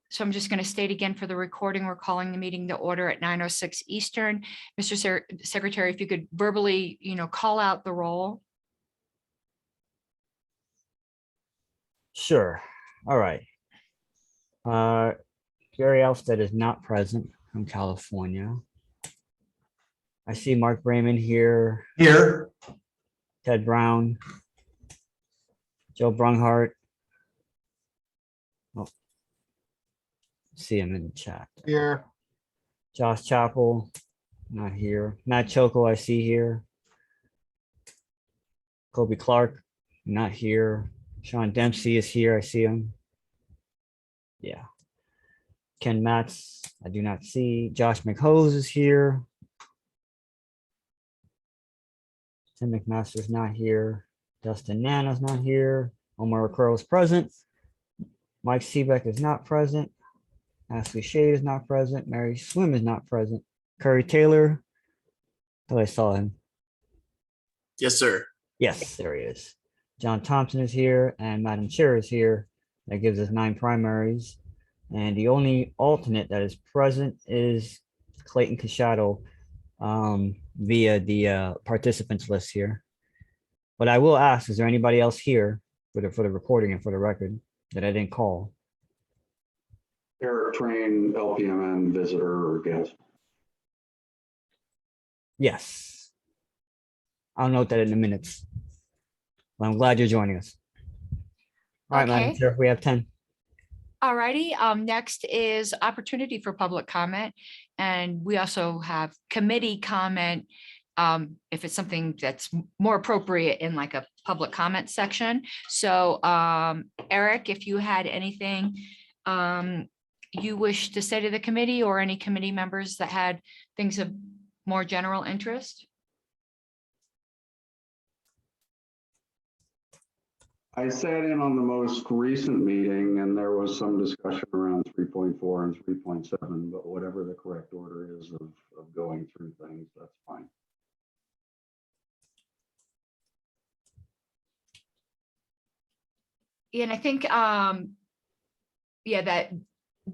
So I'm just going to state again for the recording, we're calling the meeting to order at 9:06 Eastern. Mr. Secretary, if you could verbally, call out the roll. Sure. All right. Gary Alstead is not present from California. I see Mark Brayman here. Here. Ted Brown. Joe Brunghart. Oh, see him in the chat. Here. Josh Chappell, not here. Matt Choco, I see here. Kobe Clark, not here. Sean Dempsey is here. I see him. Yeah. Ken Matz, I do not see. Josh McHose is here. Tim McMaster's not here. Dustin Nana's not here. Omar Curl is present. Mike Seebeck is not present. Ashley Shade is not present. Mary Swim is not present. Curry Taylor, thought I saw him. Yes, sir. Yes, there he is. John Thompson is here and Madam Chair is here. That gives us 9 primaries. And the only alternate that is present is Clayton Cachado via the participants list here. But I will ask, is there anybody else here for the recording and for the record that I didn't call? Eric Train, LPMN visitor or guest. Yes. I'll note that in the minutes. But I'm glad you're joining us. All right, Madam Okay. Chair, we have 10. All righty. Next is opportunity for public comment. And we also have committee comment if it's something that's more appropriate in like a public comment section. So Eric, if you had anything you wish to say to the committee or any committee members that had things of more general interest? I sat in on the most recent meeting and there was some discussion around 3.4 and 3.7, but whatever the correct order is of going through things, that's fine. Yeah, and I think, yeah,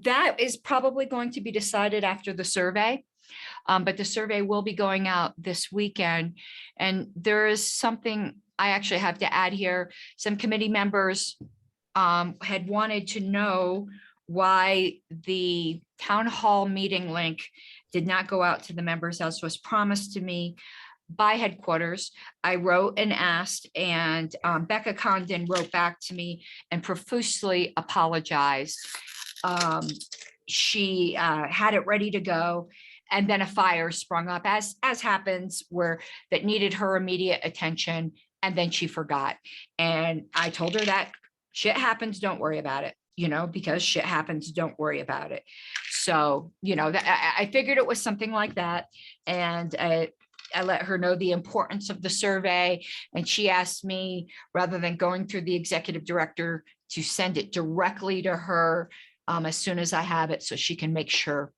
that is probably going to be decided after the survey. But the survey will be going out this weekend. And there is something I actually have to add here. Some committee members had wanted to know why the town hall meeting link did not go out to the members as was promised to me by headquarters. I wrote and asked, and Becca Condon wrote back to me and profusely apologized. She had it ready to go, and then a fire sprung up, as happens, that needed her immediate attention, and then she forgot. And I told her that shit happens, don't worry about it, because shit happens, don't worry about it. So, I figured it was something like that. And I let her know the importance of the survey, and she asked me, rather than going through the executive director, to send it directly to her as soon as I have it, so she can make sure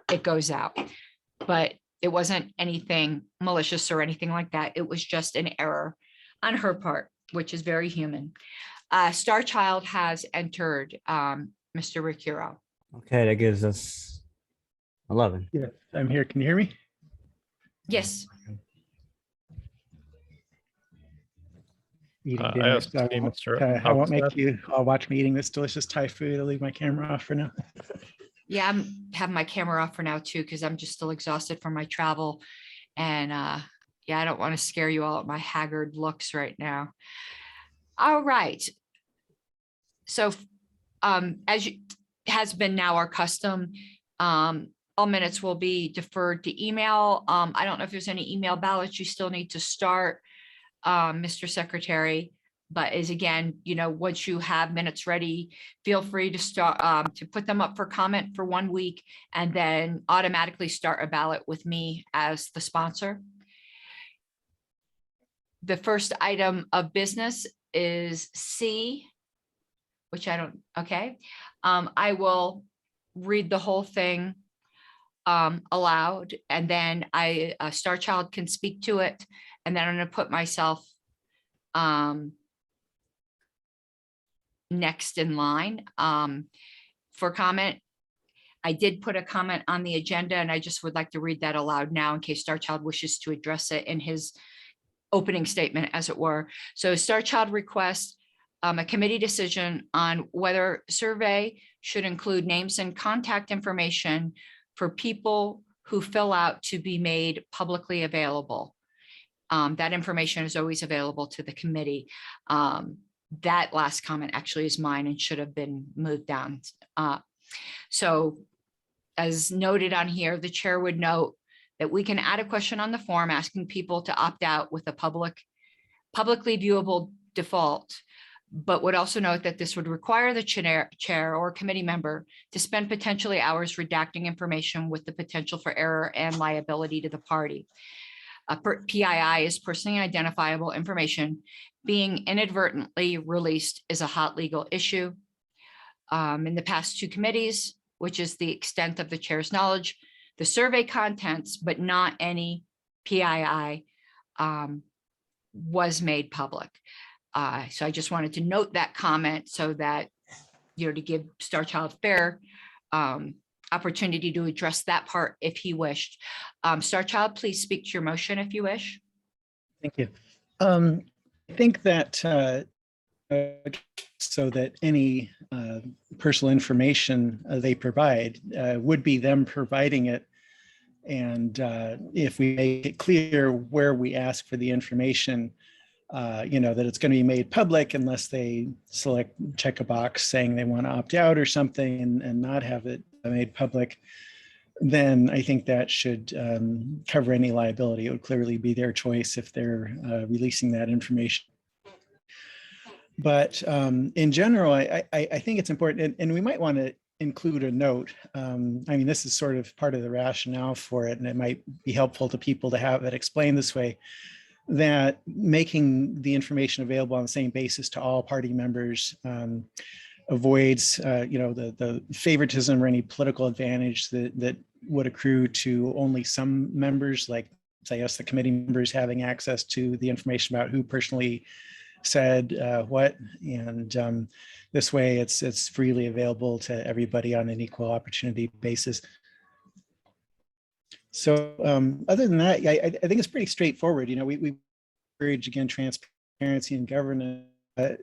it goes out. But it wasn't anything malicious or anything like that. It was just an error on her part, which is very human. Star Child has entered Mr. Ricuro. Okay, that gives us 11. Yeah, I'm here. Can you hear me? Yes. Eating I dinner, asked so to be Mr. I won't make Alstead. you watch me eating this delicious Thai food. I'll leave my camera off for now. Yeah, I'm having my camera off for now too, because I'm just still exhausted from my travel. And yeah, I don't want to scare you all at my haggard looks right now. All right. So as has been now our custom, all minutes will be deferred to email. I don't know if there's any email ballots you still need to start, Mr. Secretary, but is again, once you have minutes ready, feel free to start to put them up for comment for 1 week and then automatically start a ballot with me as the sponsor. The first item of business is C, which I don't, okay. I will read the whole thing aloud, and then Star Child can speak to it, and then I'm going to put myself next in line. for comment. I did put a comment on the agenda, and I just would like to read that aloud now in case Star Child wishes to address it in his opening statement, as it were. So Star Child requests a committee decision on whether survey should include names and contact information for people who fill out to be made publicly available. That information is always available to the committee. That last comment actually is mine and should have been moved down. So as noted on here, the chair would note that we can add a question on the form asking people to opt out with a publicly viewable default, but would also note that this would require the chair or committee member to spend potentially hours redacting information with the potential for error and liability to the party. PII is personally identifiable information. Being inadvertently released is a hot legal issue. In the past two committees, which is the extent of the chair's knowledge, the survey contents, but not any PII, was made public. So I just wanted to note that comment so that, to give Star Child fair opportunity to address that part if he wished. Star Child, please speak to your motion if you wish. Thank you. I think that so that any personal information they provide would be them providing it. And if we make it clear where we ask for the information, that it's going to be made public unless they check a box saying they want to opt out or something and not have it made public, then I think that should cover any liability. It would clearly be their choice if they're releasing that information. But in general, I think it's important, and we might want to include a note. This is sort of part of the rationale for it, and it might be helpful to people to have it explained this way, that making the information available on the same basis to all party members avoids the favoritism or any political advantage that would accrue to only some members, like say us, the committee members, having access to the information about who personally said what, and this way it's freely available to everybody on an equal opportunity basis. So other than that, I think it's pretty straightforward. We encourage, again, transparency and governance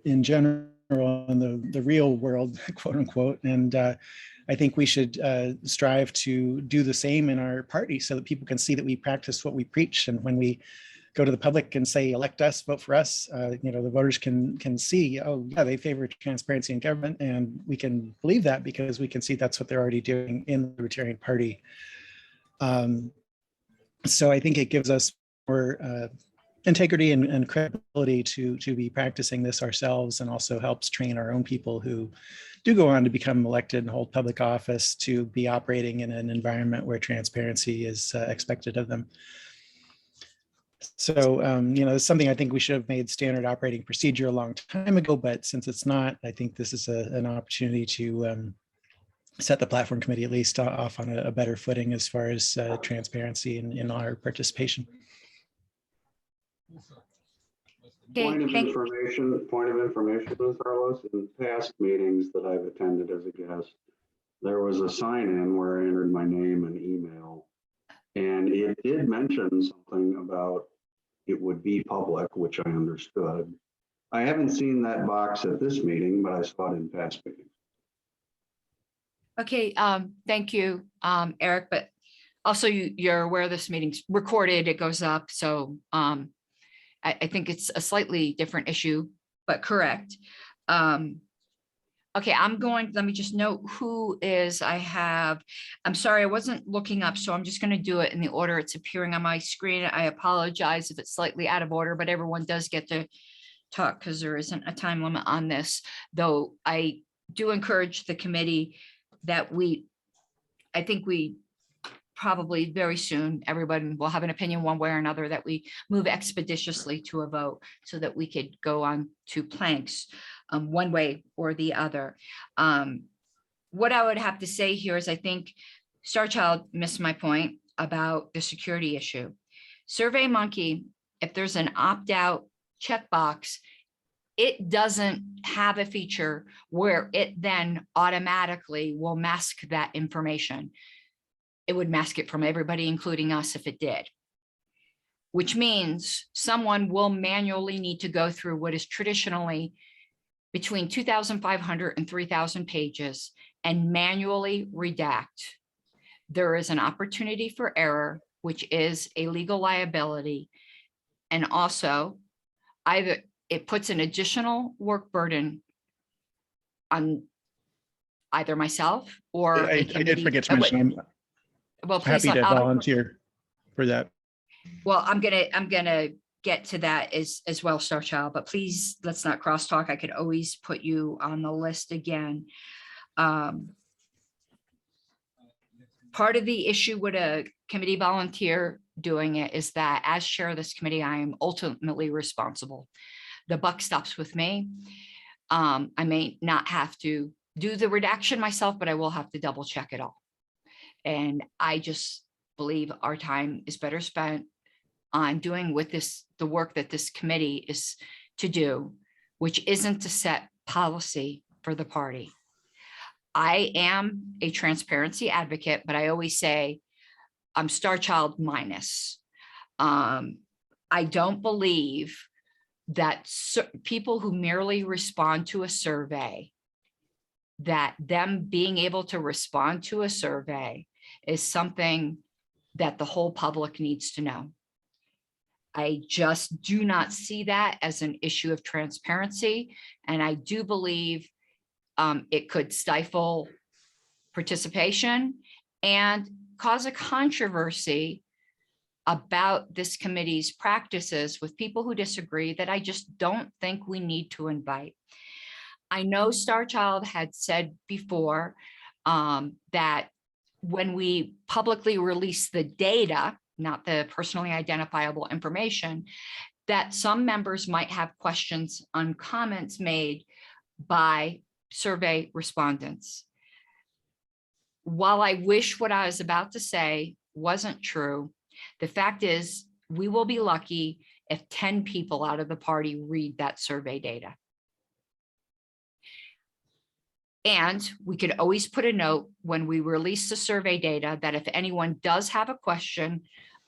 in general in the real world, quote unquote, and I think we should strive to do the same in our party so that people can see that we practice what we preach. And when we go to the public and say, elect us, vote for us, the voters can see, oh yeah, they favor transparency in government, and we can believe that because we can see that's what they're already doing in the Libertarian Party. So I think it gives us more integrity and credibility to be practicing this ourselves, and also helps train our own people who do go on to become elected and hold public office to be operating in an environment where transparency is expected of them. So, it's something I think we should have made standard operating procedure a long time ago, but since it's not, I think this is an opportunity to set the platform committee at least off on a better footing as far as transparency in our participation. Point of information, Ms. Harless, in past meetings that I've attended as a guest, there was a sign-in where I entered my name and email, and it did mention something about it would be public, which I understood. I haven't seen that box at this meeting, but I saw it in past meetings. Okay, thank you, Eric, but also you're aware this meeting's recorded, it goes up, so I think it's a slightly different issue, but correct. Okay, let me just note who is, I'm sorry, I wasn't looking up, so I'm just going to do it in the order it's appearing on my screen. I apologize if it's slightly out of order, but everyone does get to talk because there isn't a time limit on this, though I do encourage the committee that I think we probably very soon, everyone will have an opinion one way or another, that we move expeditiously to a vote so that we could go on to planks one way or the other. What I would have to say here is I think Starchild missed my point about the security issue. SurveyMonkey, if there's an opt-out checkbox, it doesn't have a feature where it then automatically will mask that information. It would mask it from everybody, including us, if it did. Which means someone will manually need to go through what is traditionally between 2,500 and 3,000 pages and manually redact. There is an opportunity for error, which is a legal liability. And also, either it puts an additional work burden on either myself or I did forget to mention, I'm well, please, happy to volunteer for that. well, I'm gonna get to that as well, Star Child, but please, let's not crosstalk. I could always put you on the list again. Part of the issue with a committee volunteer doing it is that as chair of this committee, I am ultimately responsible. The buck stops with me. I may not have to do the redaction myself, but I will have to double check it all. And I just believe our time is better spent on doing with this, the work that this committee is to do, which isn't to set policy for the party. I am a transparency advocate, but I always say I'm Star Child minus. I don't believe that people who merely respond to a survey, that them being able to respond to a survey is something that the whole public needs to know. I just do not see that as an issue of transparency. And I do believe it could stifle participation and cause a controversy about this committee's practices with people who disagree that I just don't think we need to invite. I know Star Child had said before that when we publicly release the data, not the personally identifiable information, that some members might have questions on comments made by survey respondents. While I wish what I was about to say wasn't true, the fact is we will be lucky if 10 people out of the party read that survey data. And we could always put a note when we release the survey data that if anyone does have a question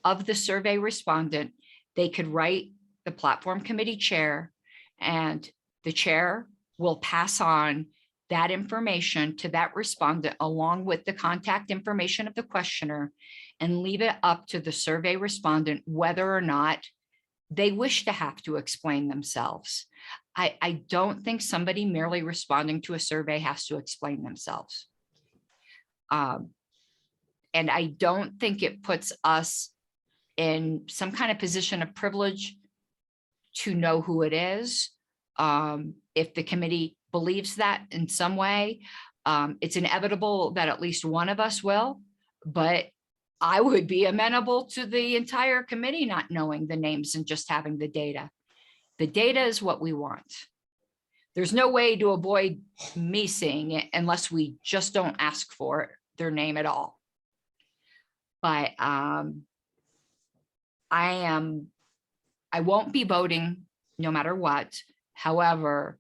of the survey respondent, they could write the platform committee chair, and the chair will pass on that information to that respondent along with the contact information of the questioner, and leave it up to the survey respondent whether or not they wish to have to explain themselves. I don't think somebody merely responding to a survey has to explain themselves. And I don't think it puts us in some kind of position of privilege to know who it is. If the committee believes that in some way, it's inevitable that at least one of us will, but I would be amenable to the entire committee not knowing the names and just having the data. The data is what we want. There's no way to avoid me seeing it unless we just don't ask for it, their name at all. But I won't be voting no matter what. However,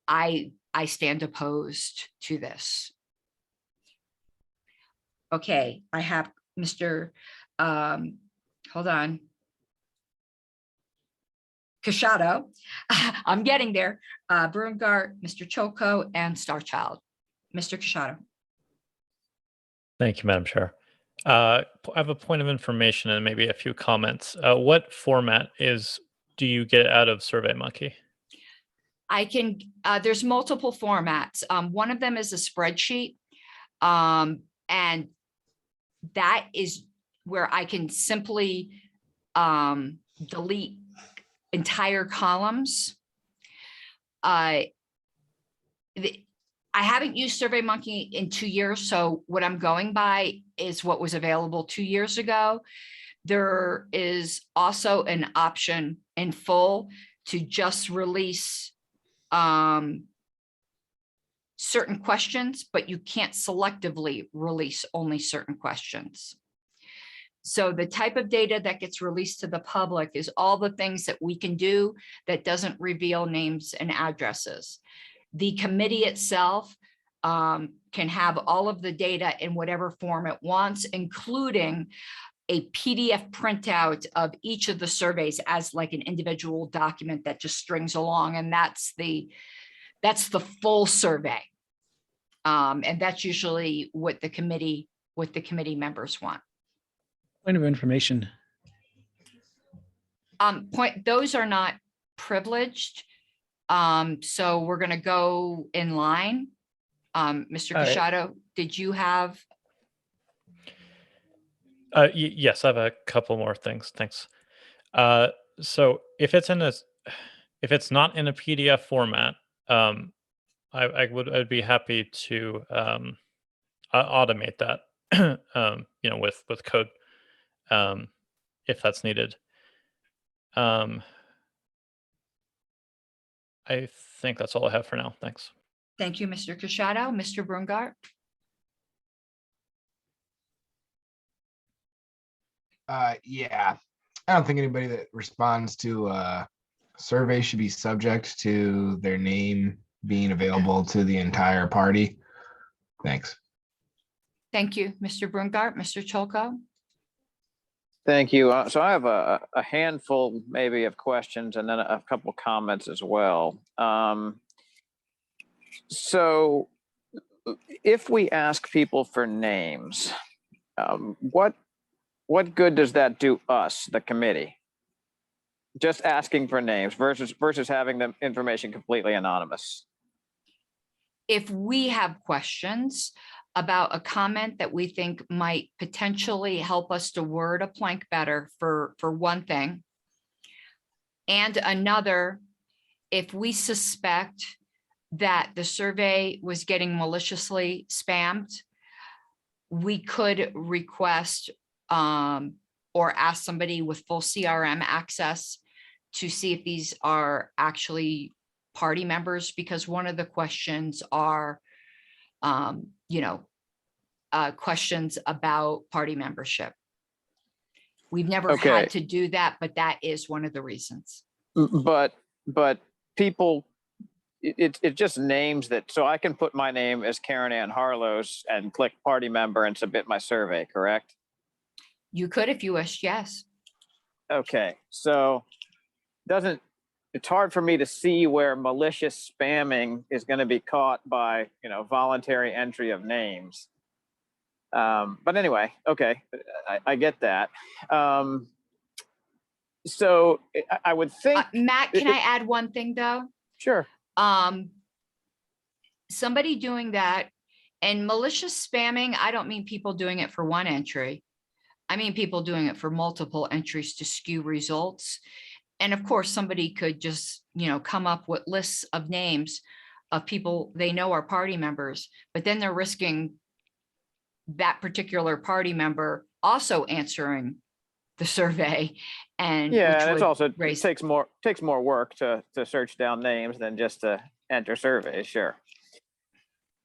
I stand opposed to this. Okay, I have Mr. Hold on. Cashado. I'm getting there. Brungart, Mr. Choco, and Star Child. Mr. Cashado. Thank you, Madam Chair. I have a point of information and maybe a few comments. What format do you get out of SurveyMonkey? I can, there's multiple formats. One of them is a spreadsheet. And that is where I can simply delete entire columns. I haven't used SurveyMonkey in 2 years, so what I'm going by is what was available 2 years ago. There is also an option in full to just release certain questions, but you can't selectively release only certain questions. So the type of data that gets released to the public is all the things that we can do that doesn't reveal names and addresses. The committee itself can have all of the data in whatever form it wants, including a PDF printout of each of the surveys as like an individual document that just strings along. And that's the full survey. And that's usually what the committee members want. Point of information. Those are not privileged. So we're going to go in line. Mr. All right. Casciato, did you have? Yes, I have a couple more things. Thanks. So if it's not in a PDF format, I'd be happy to automate that, with code, if that's needed. I think that's all I have for now. Thanks. Thank you, Mr. Casciato. Mr. Brungart? Yeah, I don't think anybody that responds to survey should be subject to their name being available to the entire party. Thanks. Thank you, Mr. Brungart. Mr. Cholko? Thank you. So I have a handful maybe of questions and then a couple comments as well. So if we ask people for names, what good does that do us, the committee? Just asking for names versus having the information completely anonymous. If we have questions about a comment that we think might potentially help us to word a plank better for one thing, and another, if we suspect that the survey was getting maliciously spammed, we could request or ask somebody with full CRM access to see if these are actually party members, because one of the questions are, questions about party membership. We've never had to do that, but that is one of the reasons. But people, it just names that, so I can put my name as Karen Ann Harlows and click party member and submit my survey, correct? You could if you wish, yes. Okay, so it's hard for me to see where malicious spamming is going to be caught by, voluntary entry of names. But anyway, okay, I get that. So I would think. Matt, can I add one thing though? Sure. Somebody doing that, and malicious spamming, I don't mean people doing it for one entry. I mean people doing it for multiple entries to skew results. And of course, somebody could just, come up with lists of names of people they know are party members, but then they're risking that particular party member also answering the survey. And yeah, and it's also takes more work to search down names than just to enter surveys. Sure.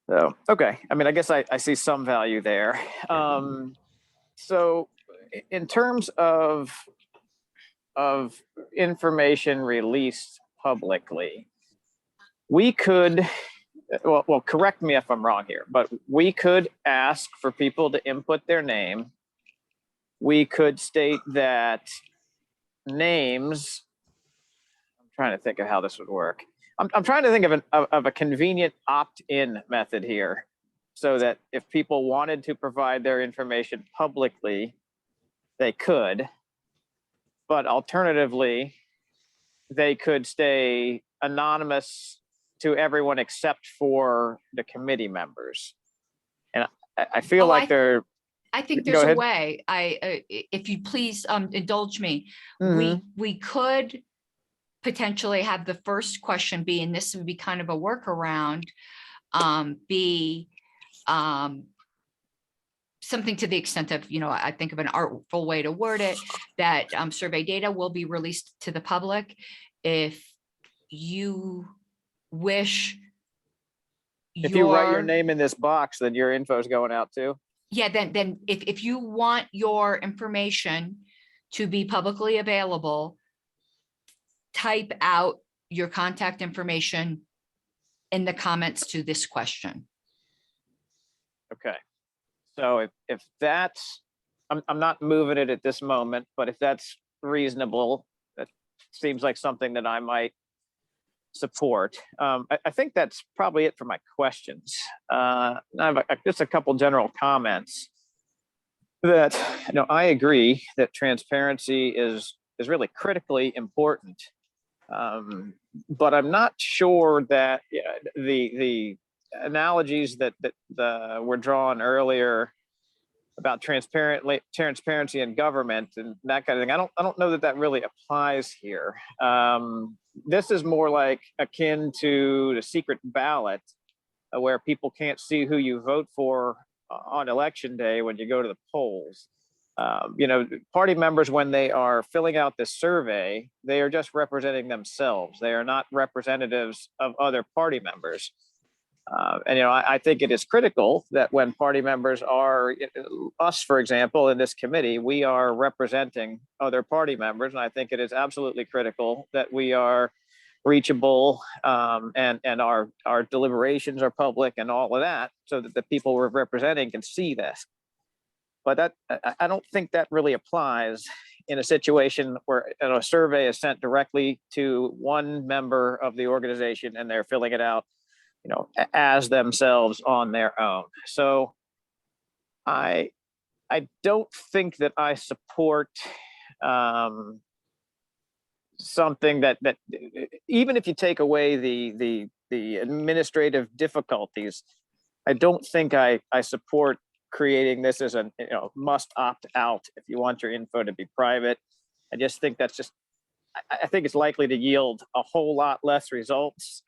So, okay. I mean, I guess I see some value there. So in terms of information released publicly, we could, well, correct me if I'm wrong here, but we could ask for people to input their name. We could state that names, I'm trying to think of how this would work. I'm trying to think of a convenient opt-in method here, so that if people wanted to provide their information publicly, they could, but alternatively, they could stay anonymous to everyone except for the committee members. And I feel like they're. I think there's a way. If you please indulge me, we could potentially have the first question be, and this would be kind of a workaround, be something to the extent of, I think of an artful way to word it, that survey data will be released to the public. If you wish, if you write your name in this box, then your info is going out too. Yeah, then if you want your information to be publicly available, type out your contact information in the comments to this question. Okay. So if that's, I'm not moving it at this moment, but if that's reasonable, that seems like something that I might support. I think that's probably it for my questions. I have just a couple general comments that, I agree that transparency is really critically important. But I'm not sure that the analogies that were drawn earlier about transparency in government and that kind of thing, I don't know that really applies here. This is more like akin to the secret ballot, where people can't see who you vote for on election day when you go to the polls. Party members, when they are filling out this survey, they are just representing themselves. They are not representatives of other party members. I think it is critical that when party members are, us, for example, in this committee, we are representing other party members. And I think it is absolutely critical that we are reachable, and our deliberations are public and all of that, so that the people we're representing can see this. But I don't think that really applies in a situation where a survey is sent directly to one member of the organization and they're filling it out, as themselves on their own. So I don't think that I support something that even if you take away the administrative difficulties, I don't think I support creating this as a must opt out if you want your info to be private. I just think I think it's likely to yield a whole lot less results,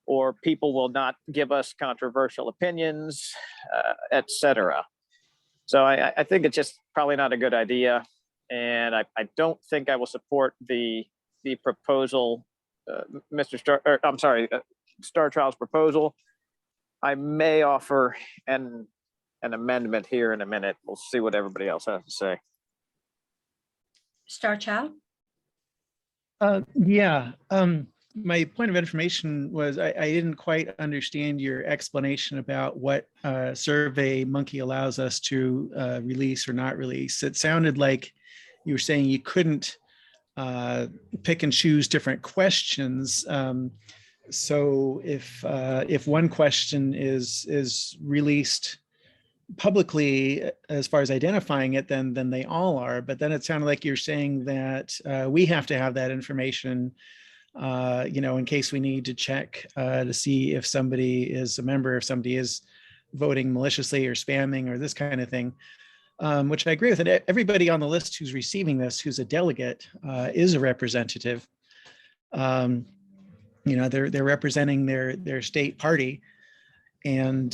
or people will not give us controversial opinions, etc. So I think it's just probably not a good idea, and I don't think I will support the proposal, Star Child's proposal. I may offer an amendment here in a minute. We'll see what everybody else has to say. Star Child? Yeah. My point of information was I didn't quite understand your explanation about what Survey Monkey allows us to release or not release. It sounded like you were saying you couldn't pick and choose different questions. So if one question is released publicly as far as identifying it, then they all are. But then it sounded like you're saying that we have to have that information, in case we need to check to see if somebody is a member, if somebody is voting maliciously or spamming or this kind of thing, which I agree with it. Everybody on the list who's receiving this, who's a delegate, is a representative. They're representing their state party. And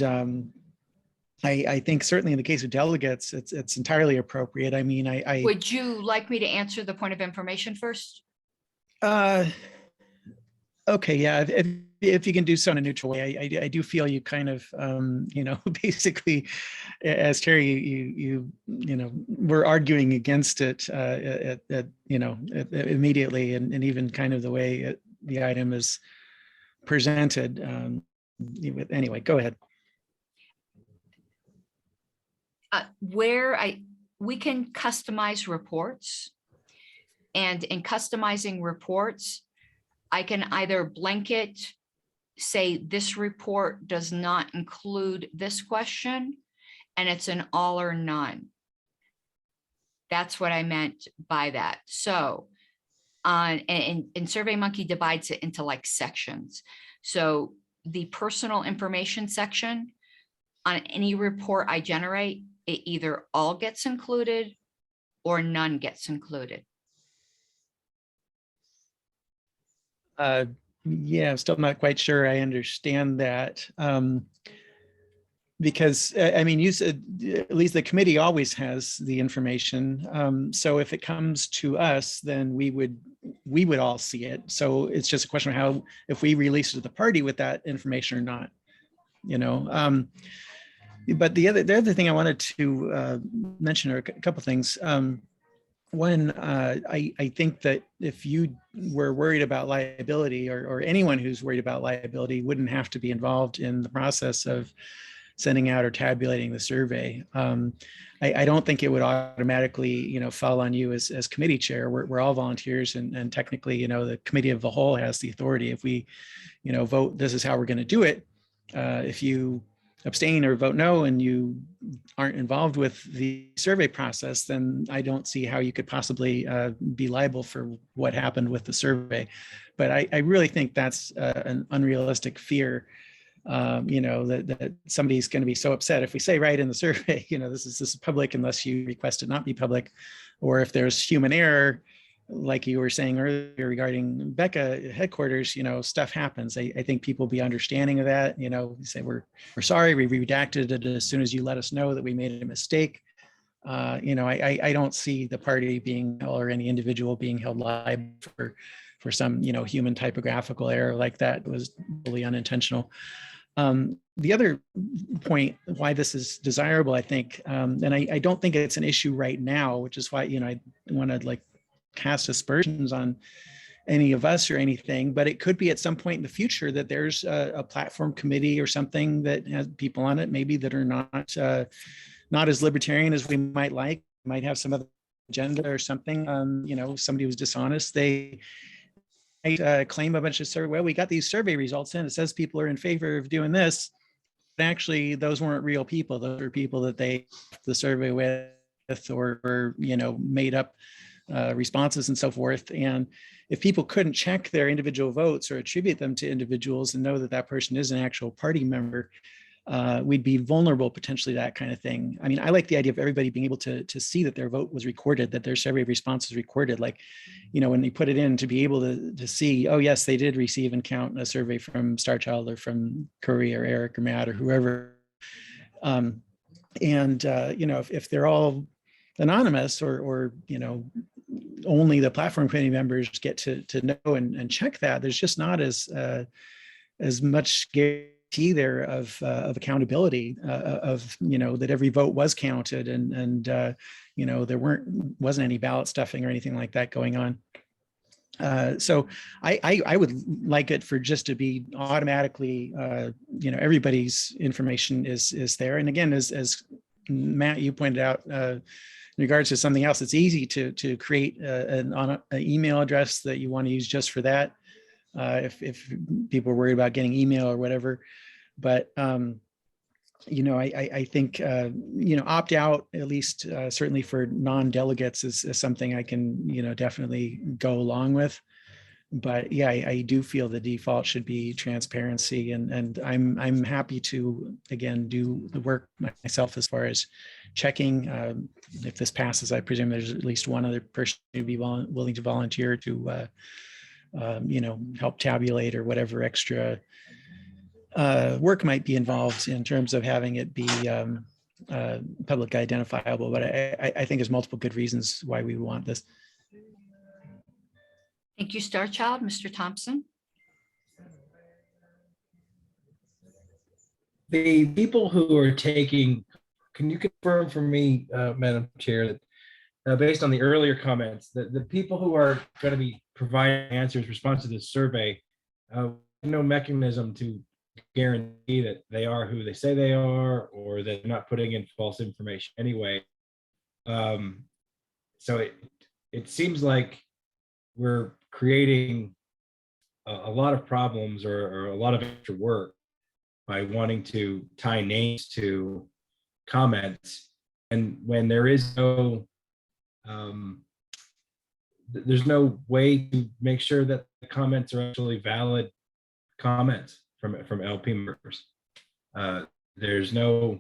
I think certainly in the case of delegates, it's entirely appropriate. I mean, I Would you like me to answer the point of information first? Okay, yeah. If you can do so in a neutral way, I do feel you kind of, basically, as Terry, you were arguing against it, immediately, and even kind of the way the item is presented. Anyway, go ahead. We can customize reports, and in customizing reports, I can either blanket say this report does not include this question, and it's an all or none. That's what I meant by that. So and SurveyMonkey divides it into like sections. So the personal information section, on any report I generate, it either all gets included or none gets included. Yeah, I'm still not quite sure I understand that. Because I mean, you said at least the committee always has the information. So if it comes to us, then we would all see it. So it's just a question of how, if we release it to the party with that information or not, But the other thing I wanted to mention are a couple things. One, I think that if you were worried about liability, or anyone who's worried about liability wouldn't have to be involved in the process of sending out or tabulating the survey. I don't think it would automatically, fall on you as committee chair. We're all volunteers, and technically, the committee of the whole has the authority. If we, vote, this is how we're going to do it. If you abstain or vote no and you aren't involved with the survey process, then I don't see how you could possibly be liable for what happened with the survey. But I really think that's an unrealistic fear. That somebody's going to be so upset if we say right in the survey, this is public unless you request it not be public, or if there's human error, like you were saying earlier regarding Becca headquarters, stuff happens. I think people be understanding of that. Say we're sorry, we redacted it as soon as you let us know that we made a mistake. I don't see the party being, or any individual being held liable for some human typographical error like that was really unintentional. The other point why this is desirable, I think, and I don't think it's an issue right now, which is why I want to cast aspersions on any of us or anything, but it could be at some point in the future that there's a platform committee or something that has people on it, maybe that are not as libertarian as we might like, might have some other agenda or something. Somebody who's dishonest, they claim a bunch of survey. Well, we got these survey results in. It says people are in favor of doing this. But actually, those weren't real people. Those are people that they the survey with, or made up responses and so forth. And if people couldn't check their individual votes or attribute them to individuals and know that that person is an actual party member, we'd be vulnerable potentially to that kind of thing. I mean, I like the idea of everybody being able to see that their vote was recorded, that their survey response is recorded. Like, when you put it in, to be able to see, oh yes, they did receive and count a survey from Starchild or from Curry or Eric or Matt or whoever. If they're all anonymous or only the platform committee members get to know and check that, there's just not as much guarantee there of accountability, that every vote was counted and there wasn't any ballot stuffing or anything like that going on. So I would like it for just to be automatically, everybody's information is there. And again, as Matt, you pointed out, in regards to something else, it's easy to create an email address that you want to use just for that. If people are worried about getting email or whatever, but I think opt out, at least certainly for non-delegates, is something I can definitely go along with. But yeah, I do feel the default should be transparency, and I'm happy to again do the work myself as far as checking. If this passes, I presume there's at least one other person who'd be willing to volunteer to help tabulate or whatever extra work might be involved in terms of having it be public identifiable. But I think there's multiple good reasons why we want this. Thank you, Starchild. Mr. Thompson? The people who are taking, can you confirm for me, Madam Chair, that based on the earlier comments, that the people who are going to be providing answers, response to this survey, no mechanism to guarantee that they are who they say they are, or that they're not putting in false information anyway. So it seems like we're creating a lot of problems or a lot of extra work by wanting to tie names to comments, and when there is there's no way to make sure that the comments are actually valid comments from LP members. There's no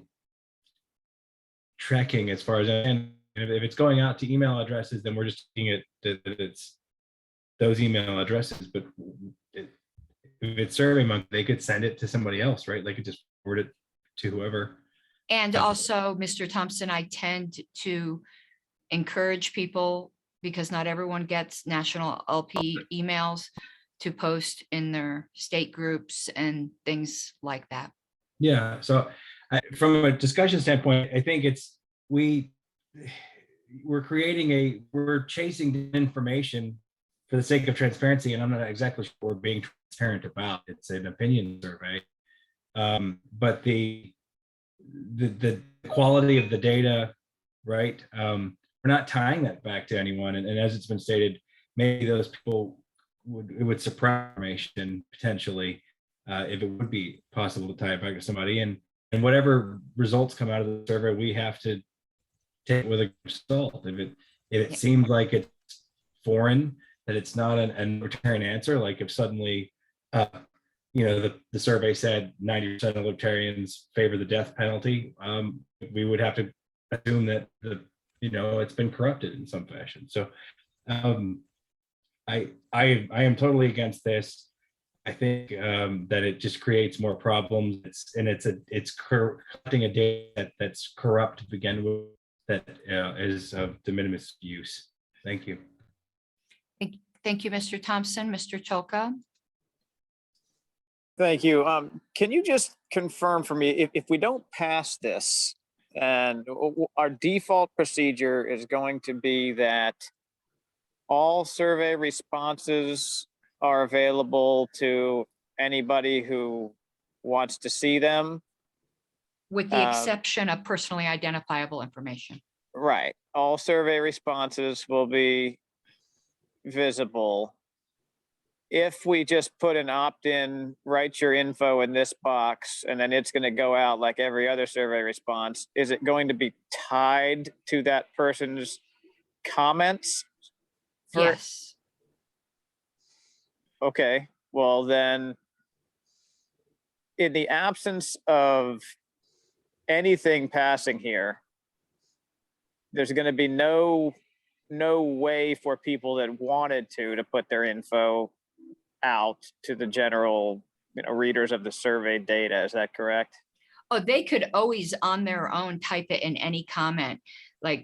tracking as far as, and if it's going out to email addresses, then we're just seeing it that it's those email addresses. But if it's SurveyMonkey, they could send it to somebody else, right? They could just forward it to whoever. And also, Mr. Thompson, I tend to encourage people, because not everyone gets national LP emails, to post in their state groups and things like that. Yeah, so From a discussion standpoint, I think we're chasing information for the sake of transparency, and I'm not exactly sure what we're being transparent about. It's an opinion survey, but the quality of the data, right? We're not tying that back to anyone, and as it's been stated, maybe those people would suppress information potentially if it would be possible to tie it back to somebody, and whatever results come out of the survey, we have to take it with a grain of salt. If it seems like it's foreign, that it's not an libertarian answer, like if suddenly the survey said 90% of libertarians favor the death penalty, we would have to assume that it's been corrupted in some fashion. So I am totally against this. I think that it just creates more problems. It's collecting a data that's corrupt to begin with, that is of de minimis use. Thank you. Thank you, Mr. Thompson. Mr. Cholka? Thank you. Can you just confirm for me, if we don't pass this, and our default procedure is going to be that all survey responses are available to anybody who wants to see them? With the exception of personally identifiable information. Right. All survey responses will be visible. If we just put an opt-in, write your info in this box, and then it's going to go out like every other survey response, is it going to be tied to that person's comments? Yes. Okay, well then, in the absence of anything passing here, there's going to be no way for people that wanted to put their info out to the general readers of the survey data. Is that correct? Oh, they could always on their own type it in any comment.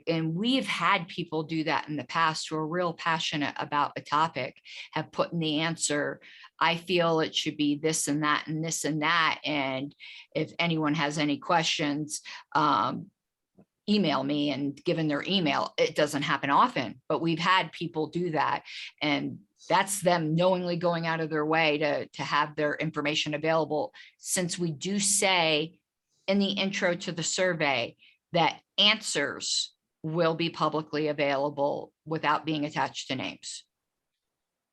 And we've had people do that in the past who are real passionate about a topic, have put in the answer, I feel it should be this and that and this and that. And if anyone has any questions, email me, and given their email. It doesn't happen often, but we've had people do that. And that's them knowingly going out of their way to have their information available, since we do say in the intro to the survey that answers will be publicly available without being attached to names.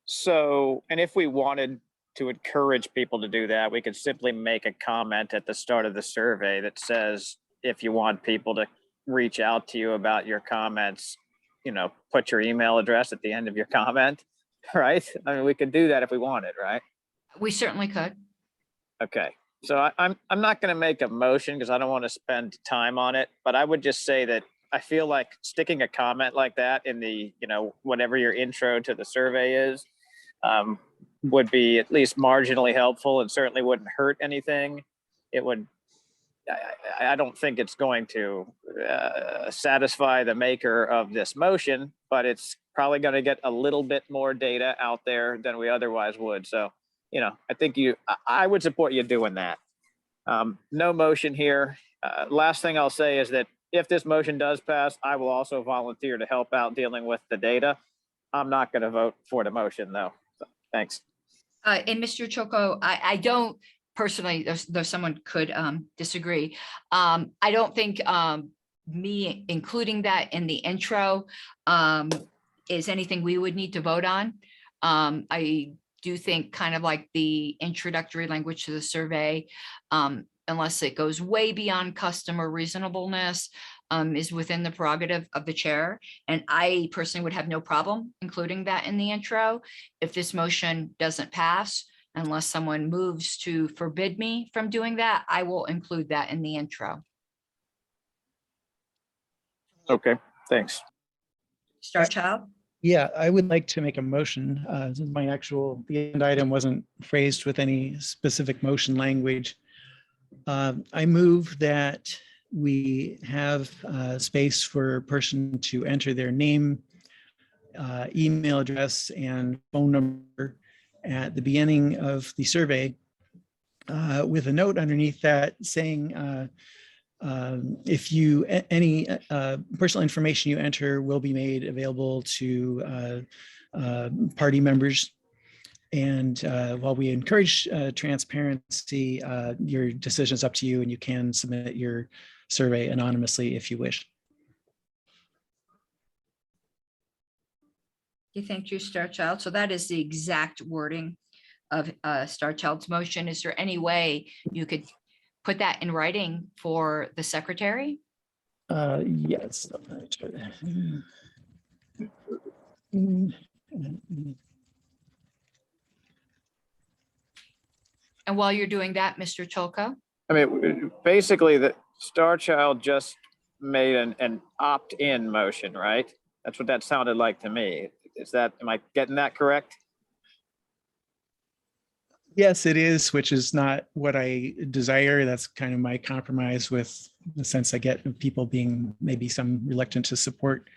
So, and if we wanted to encourage people to do that, we could simply make a comment at the start of the survey that says, if you want people to reach out to you about your comments, put your email address at the end of your comment, right? I mean, we could do that if we wanted, right? We certainly could. Okay. So I'm not going to make a motion because I don't want to spend time on it, but I would just say that I feel like sticking a comment like that in the, whatever your intro to the survey is, would be at least marginally helpful, and certainly wouldn't hurt anything. It would, I don't think it's going to satisfy the maker of this motion, but it's probably going to get a little bit more data out there than we otherwise would. So, I think I would support you doing that. No motion here. Last thing I'll say is that if this motion does pass, I will also volunteer to help out dealing with the data. I'm not going to vote for the motion though. So, thanks. And Mr. Choco, I don't personally, though someone could disagree, I don't think me including that in the intro is anything we would need to vote on. I do think kind of like the introductory language to the survey, unless it goes way beyond custom or reasonableness, is within the prerogative of the chair. And I personally would have no problem including that in the intro. If this motion doesn't pass, unless someone moves to forbid me from doing that, I will include that in the intro. Okay, thanks. Star Child? Yeah, I would like to make a motion. Since the end item wasn't phrased with any specific motion language. I move that we have space for a person to enter their name, email address, and phone number at the beginning of the survey, with a note underneath that saying If you, any personal information you enter will be made available to party members. And while we encourage transparency, your decision is up to you, and you can submit your survey anonymously if you wish. Thank you, Star Child. So that is the exact wording of Star Child's motion. Is there any way you could put that in writing for the secretary? Yes. And while you're doing that, Mr. Cholko? I mean, basically, the Star Child just made an opt-in motion, right? That's what that sounded like to me. Am I getting that correct? Yes, it is, which is not what I desire. That's kind of my compromise, with the sense I get of people being maybe some reluctant to support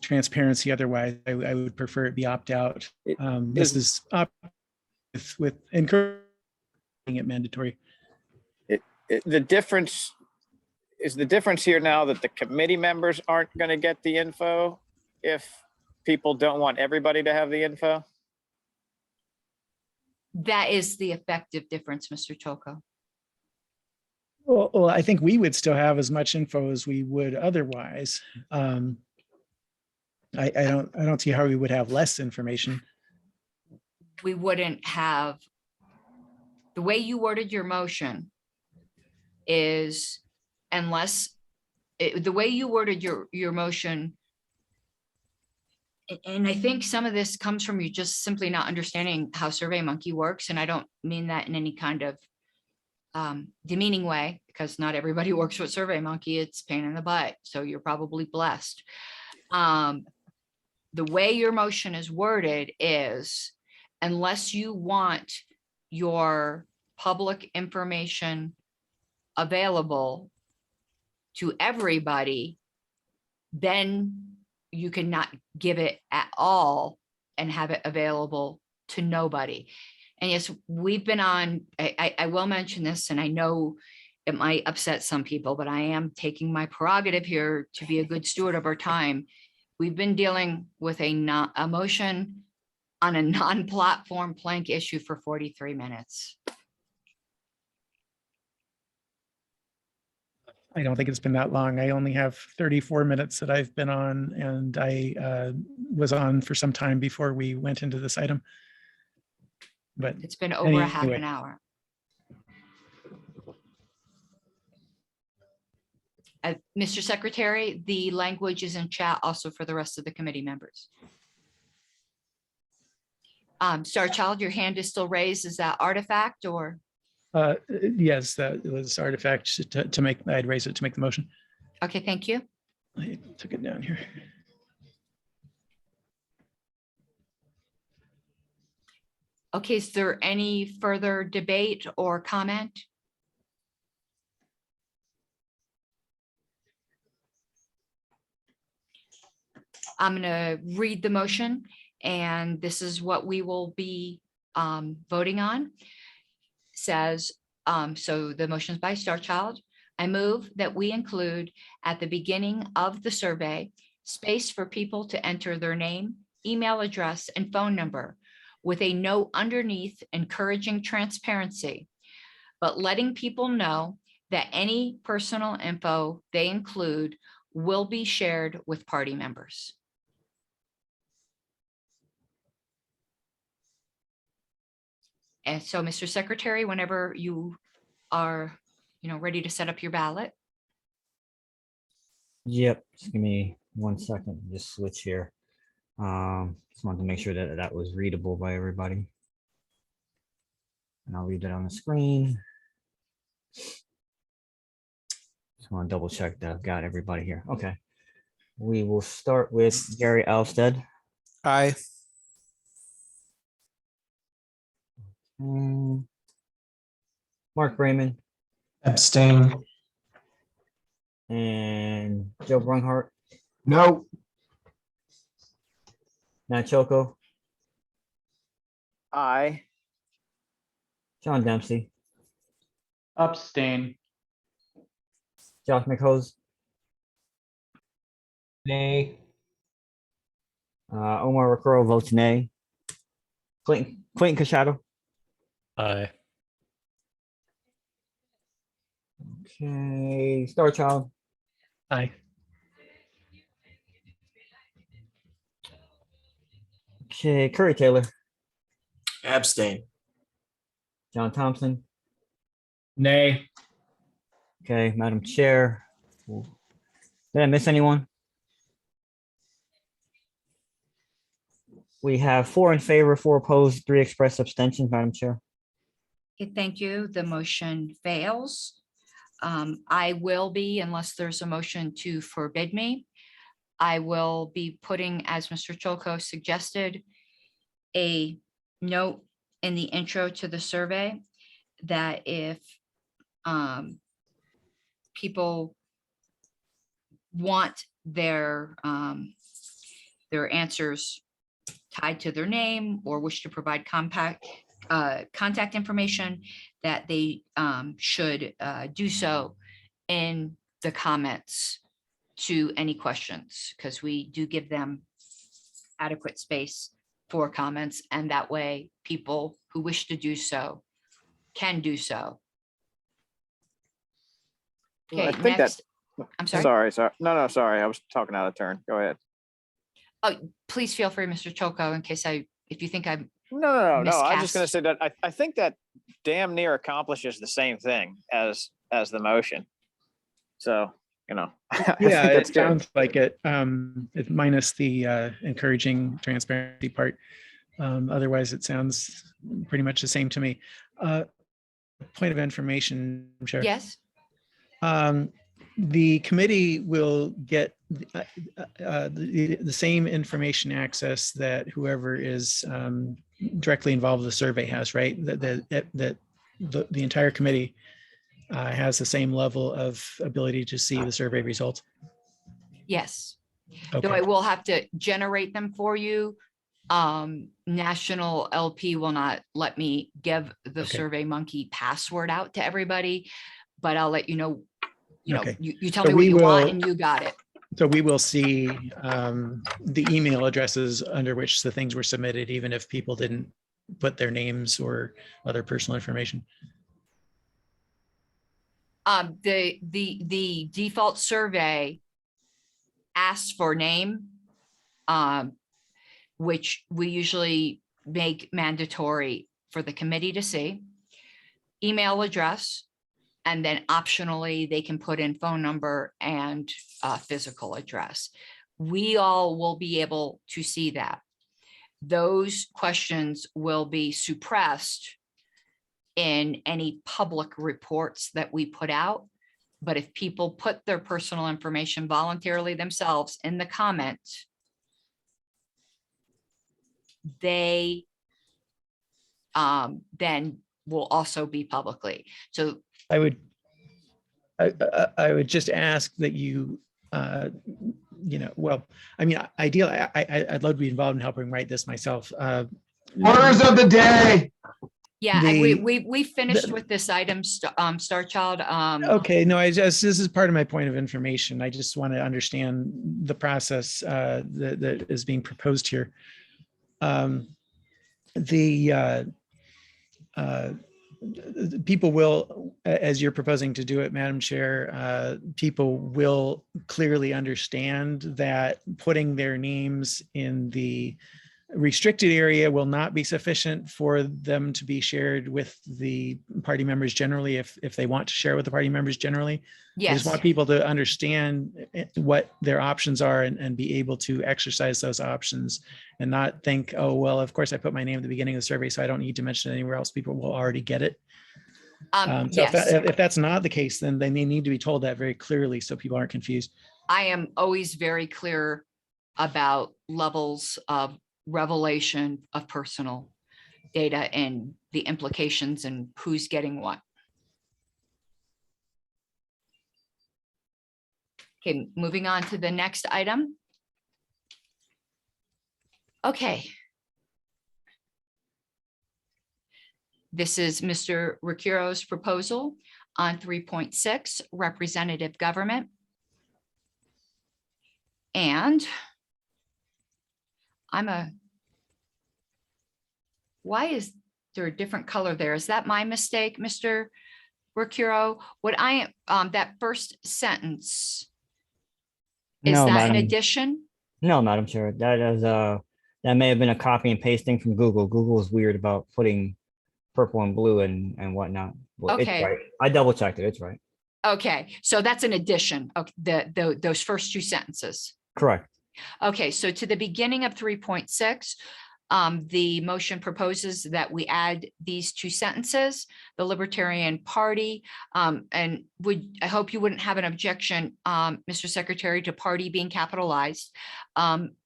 transparency. Otherwise, I would prefer it be opt-out. This is with encouraging it mandatory. The difference here now that the committee members aren't going to get the info if people don't want everybody to have the info? That is the effective difference, Mr. Cholko. Well, I think we would still have as much info as we would otherwise. I don't see how we would have less information. We wouldn't have, the way you worded your motion is the way you worded your motion, and I think some of this comes from you just simply not understanding how SurveyMonkey works. And I don't mean that in any kind of demeaning way, because not everybody works with SurveyMonkey. It's a pain in the butt. So you're probably blessed. The way your motion is worded is, unless you want your public information available to everybody, then you cannot give it at all and have it available to nobody. And yes, we've been on, I will mention this, and I know it might upset some people, but I am taking my prerogative here to be a good steward of our time. We've been dealing with a motion on a non-platform plank issue for 43 minutes. I don't think it's been that long. I only have 34 minutes that I've been on, and I was on for some time before we went into this item. But it's been over a half anyway. an hour. Mr. Secretary, the language is in chat also for the rest of the committee members. Star Child, your hand is still raised. Is that artifact or? Yes, that was artifact to make, I'd raise it to make the motion. Okay, thank you. I took it down here. Okay, is there any further debate or comment? I'm going to read the motion, and this is what we will be voting on. Says, so the motion is by Star Child. I move that we include at the beginning of the survey space for people to enter their name, email address, and phone number, with a note underneath encouraging transparency, but letting people know that any personal info they include will be shared with party members. And so, Mr. Secretary, whenever you are, ready to set up your ballot. Yep, just give me 1 second, just switch here. Just wanted to make sure that that was readable by everybody. And I'll read it on the screen. Just want to double check that I've got everybody here. Okay. We will start with Gary Alstead. Aye. Mark Raymond Abstain. and Joe Brunhart, No. Matt Choco, Aye. John Dempsey, Abstain. Josh McHose, Nay. Omar Ricaro votes nay. Clayton Cachado. Aye. Okay, Star Child. Aye. Okay, Curry Taylor, Abstain. John Thompson. Nay. Okay, Madam Chair. Did I miss anyone? We have 4 in favor, 4 opposed, 3 express abstentions, Madam Chair. Okay, thank you. The motion fails. I will be, unless there's a motion to forbid me, I will be putting, as Mr. Cholko suggested, a note in the intro to the survey that if people want their answers tied to their name or wish to provide contact information, that they should do so in the comments to any questions, because we do give them adequate space for comments, and that way people who wish to do so can do so. Well, I Okay, think next, I'm sorry. Sorry. No, sorry. I was talking out of turn. Go ahead. Oh, please feel free, Mr. Cholko, in case if you think I'm No. I was just going to miscast. say that I think that damn near accomplishes the same thing as the motion. So, I Yeah, think that's it good. sounds like it, minus the encouraging transparency part. Otherwise, it sounds pretty much the same to me. Point of information, Chair. Yes, The committee will get the same information access that whoever is directly involved with the survey has, right? That the entire committee has the same level of ability to see the survey results. yes. Though Okay. I will have to generate them for you. National LP will not let me give the Okay. Survey Monkey password out to everybody, but I'll let you know. Okay. You tell So me what we you want will- and you got it. So we will see the email addresses under which the things were submitted, even if people didn't put their names or other personal information. The default survey asks for name, which we usually make mandatory for the committee to see, email address, and then optionally they can put in phone number and physical address. We all will be able to see that. Those questions will be suppressed in any public reports that we put out. But if people put their personal information voluntarily themselves in the comments, they then will also be publicly. So I would just ask that you, well, I mean, ideally, I'd love to be involved in helping write this myself. Orders of the day. yeah, The- we finished with this item, Star Child. Okay, no, this is part of my point of information. I just want to understand the process that is being proposed here. People will, as you're proposing to do it, Madam Chair, people will clearly understand that putting their names in the restricted area will not be sufficient for them to be shared with the party members generally, if they want to share with the party members generally. I just Yes, want people to understand what their options are and be able to exercise those options and not think, oh, well, of course I put my name at the beginning of the survey, so I don't need to mention it anywhere else. People will already get it. So yes, if that's not the case, then they need to be told that very clearly so people aren't confused. I am always very clear about levels of revelation of personal data and the implications and who's getting what. Okay, moving on to the next item. Okay. This is Mr. Ricuro's proposal. On 3.6, representative government. And why is there a different color there? Is that my mistake, Mr. Mercuro? What that first sentence, is No, that an Madam. addition? No, Madam Chair, that is that may have been a copy and pasting from Google. Google is weird about putting purple and blue and whatnot. Well, it's Okay. right. I double checked it. It's right. Okay, so that's an addition of those first two sentences. Correct. Okay, so to the beginning of 3.6, the motion proposes that we add these two sentences, the Libertarian Party, and I hope you wouldn't have an objection, Mr. Secretary, to party being capitalized,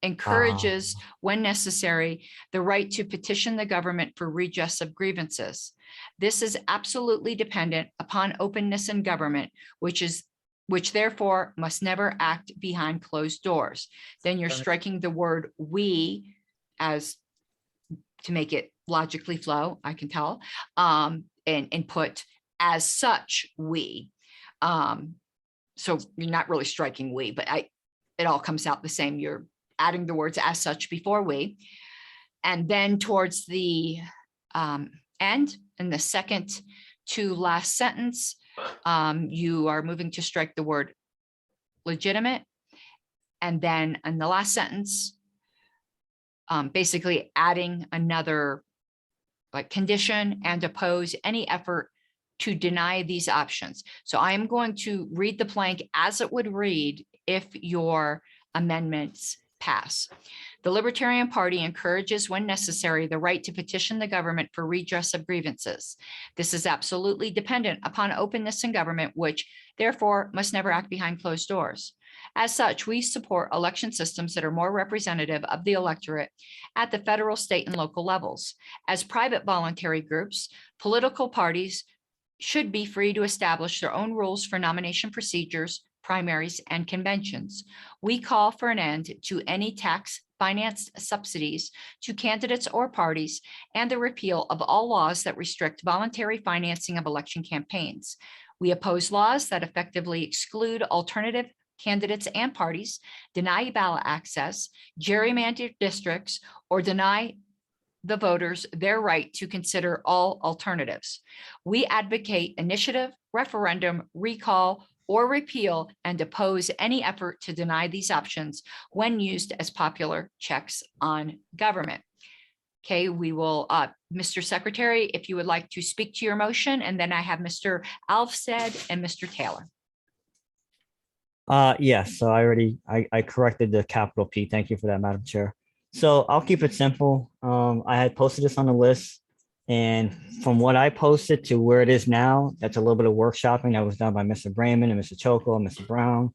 encourages, when necessary, the right to petition the government for redress of grievances. This is absolutely dependent upon openness in government, which therefore must never act behind closed doors. Then you're striking the word "we" as to make it logically flow, I can tell, and put "as such we." So you're not really striking "we," but it all comes out the same. You're adding the words "as such" before "we." And then towards the end, in the second to last sentence, you are moving to strike the word "legitimate." And then in the last sentence, basically adding another condition and oppose any effort to deny these options. So I am going to read the blank as it would read if your amendments pass. The Libertarian Party encourages, when necessary, the right to petition the government for redress of grievances. This is absolutely dependent upon openness in government, which therefore must never act behind closed doors. As such, we support election systems that are more representative of the electorate at the federal, state, and local levels. As private voluntary groups, political parties should be free to establish their own rules for nomination procedures, primaries, and conventions. We call for an end to any tax-financed subsidies to candidates or parties and the repeal of all laws that restrict voluntary financing of election campaigns. We oppose laws that effectively exclude alternative candidates and parties, deny ballot access, gerrymander districts, or deny the voters their right to consider all alternatives. We advocate initiative, referendum, recall, or repeal, and oppose any effort to deny these options when used as popular checks on government. Okay, we will, Mr. Secretary, if you would like to speak to your motion, and then I have Mr. Alfstead and Mr. Taylor. Yes, so I corrected the capital P. Thank you for that, Madam Chair. So I'll keep it simple. I had posted this on the list, and from what I posted to where it is now, that's a little bit of workshopping that was done by Mr. Brayman and Mr. Choco and Mr. Brown.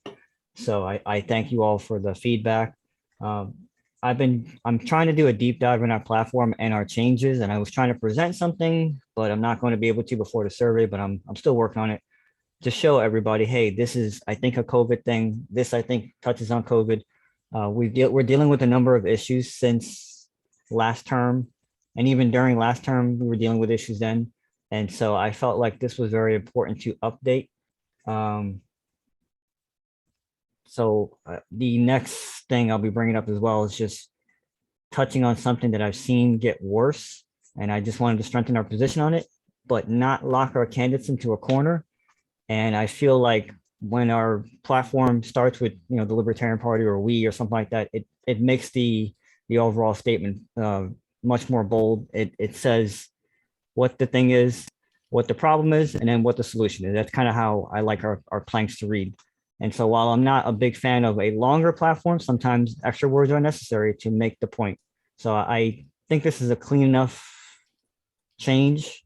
So I thank you all for the feedback. I'm trying to do a deep dive in our platform and our changes, and I was trying to present something, but I'm not going to be able to before the survey, but I'm still working on it to show everybody, hey, this is, I think, a COVID thing. This, I think, touches on COVID. We're dealing with a number of issues since last term, and even during last term, we were dealing with issues then. And so I felt like this was very important to update. The next thing I'll be bringing up as well is just touching on something that I've seen get worse. And I just wanted to strengthen our position on it, but not lock our candidates into a corner. And I feel like when our platform starts with, the Libertarian Party or we or something like that, it makes the overall statement much more bold. It says what the thing is, what the problem is, and then what the solution is. That's kind of how I like our planks to read. And so while I'm not a big fan of a longer platform, sometimes extra words are necessary to make the point. So I think this is a clean enough change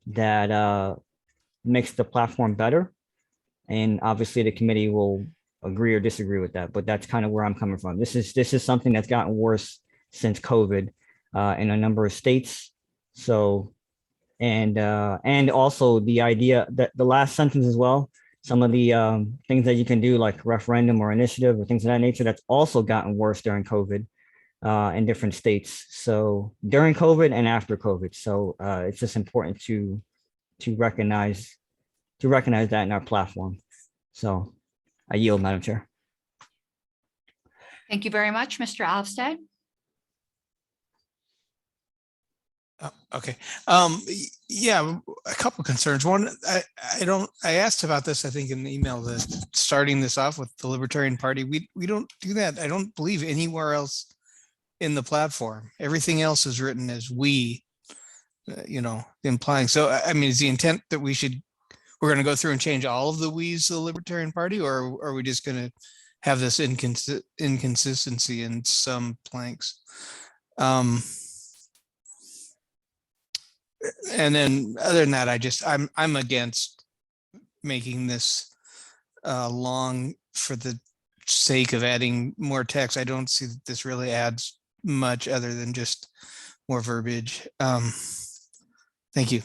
that makes the platform better. And obviously the committee will agree or disagree with that, but that's kind of where I'm coming from. This is something that's gotten worse since COVID in a number of states. So, and also the idea that the last sentence as well, some of the things that you can do like referendum or initiative or things of that nature, that's also gotten worse during COVID in different states. So during COVID and after COVID. So it's just important to recognize to recognize that in our platform. So I yield, Madam Chair. Thank you very much, Mr. Alvstead. Okay. Yeah, a couple concerns. One, I asked about this, I think in the email, that starting this off with the Libertarian Party, we don't do that. I don't believe anywhere else in the platform. Everything else is written as we, implying. So, I mean, is the intent that we're going to go through and change all of the we's of the Libertarian Party, or are we just going to have this inconsistency in some planks? And then other than that, I'm against making this long for the sake of adding more text. I don't see that this really adds much other than just more verbiage. Thank you.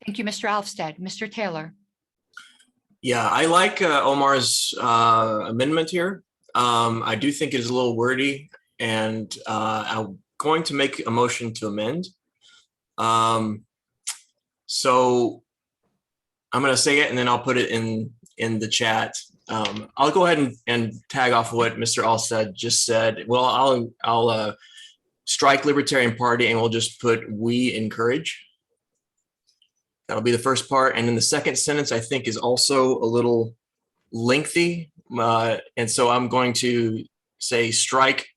Thank you, Mr. Alvstead. Mr. Taylor. Yeah, I like Omar's amendment here. I do think it is a little wordy, and I'm going to make a motion to amend. So I'm going to say it, and then I'll put it in the chat. I'll go ahead and tag off what Mr. Alstead just said. Well, I'll strike Libertarian Party, and we'll just put "we encourage." That'll be the first part. And then the second sentence, I think, is also a little lengthy. And so I'm going to say strike.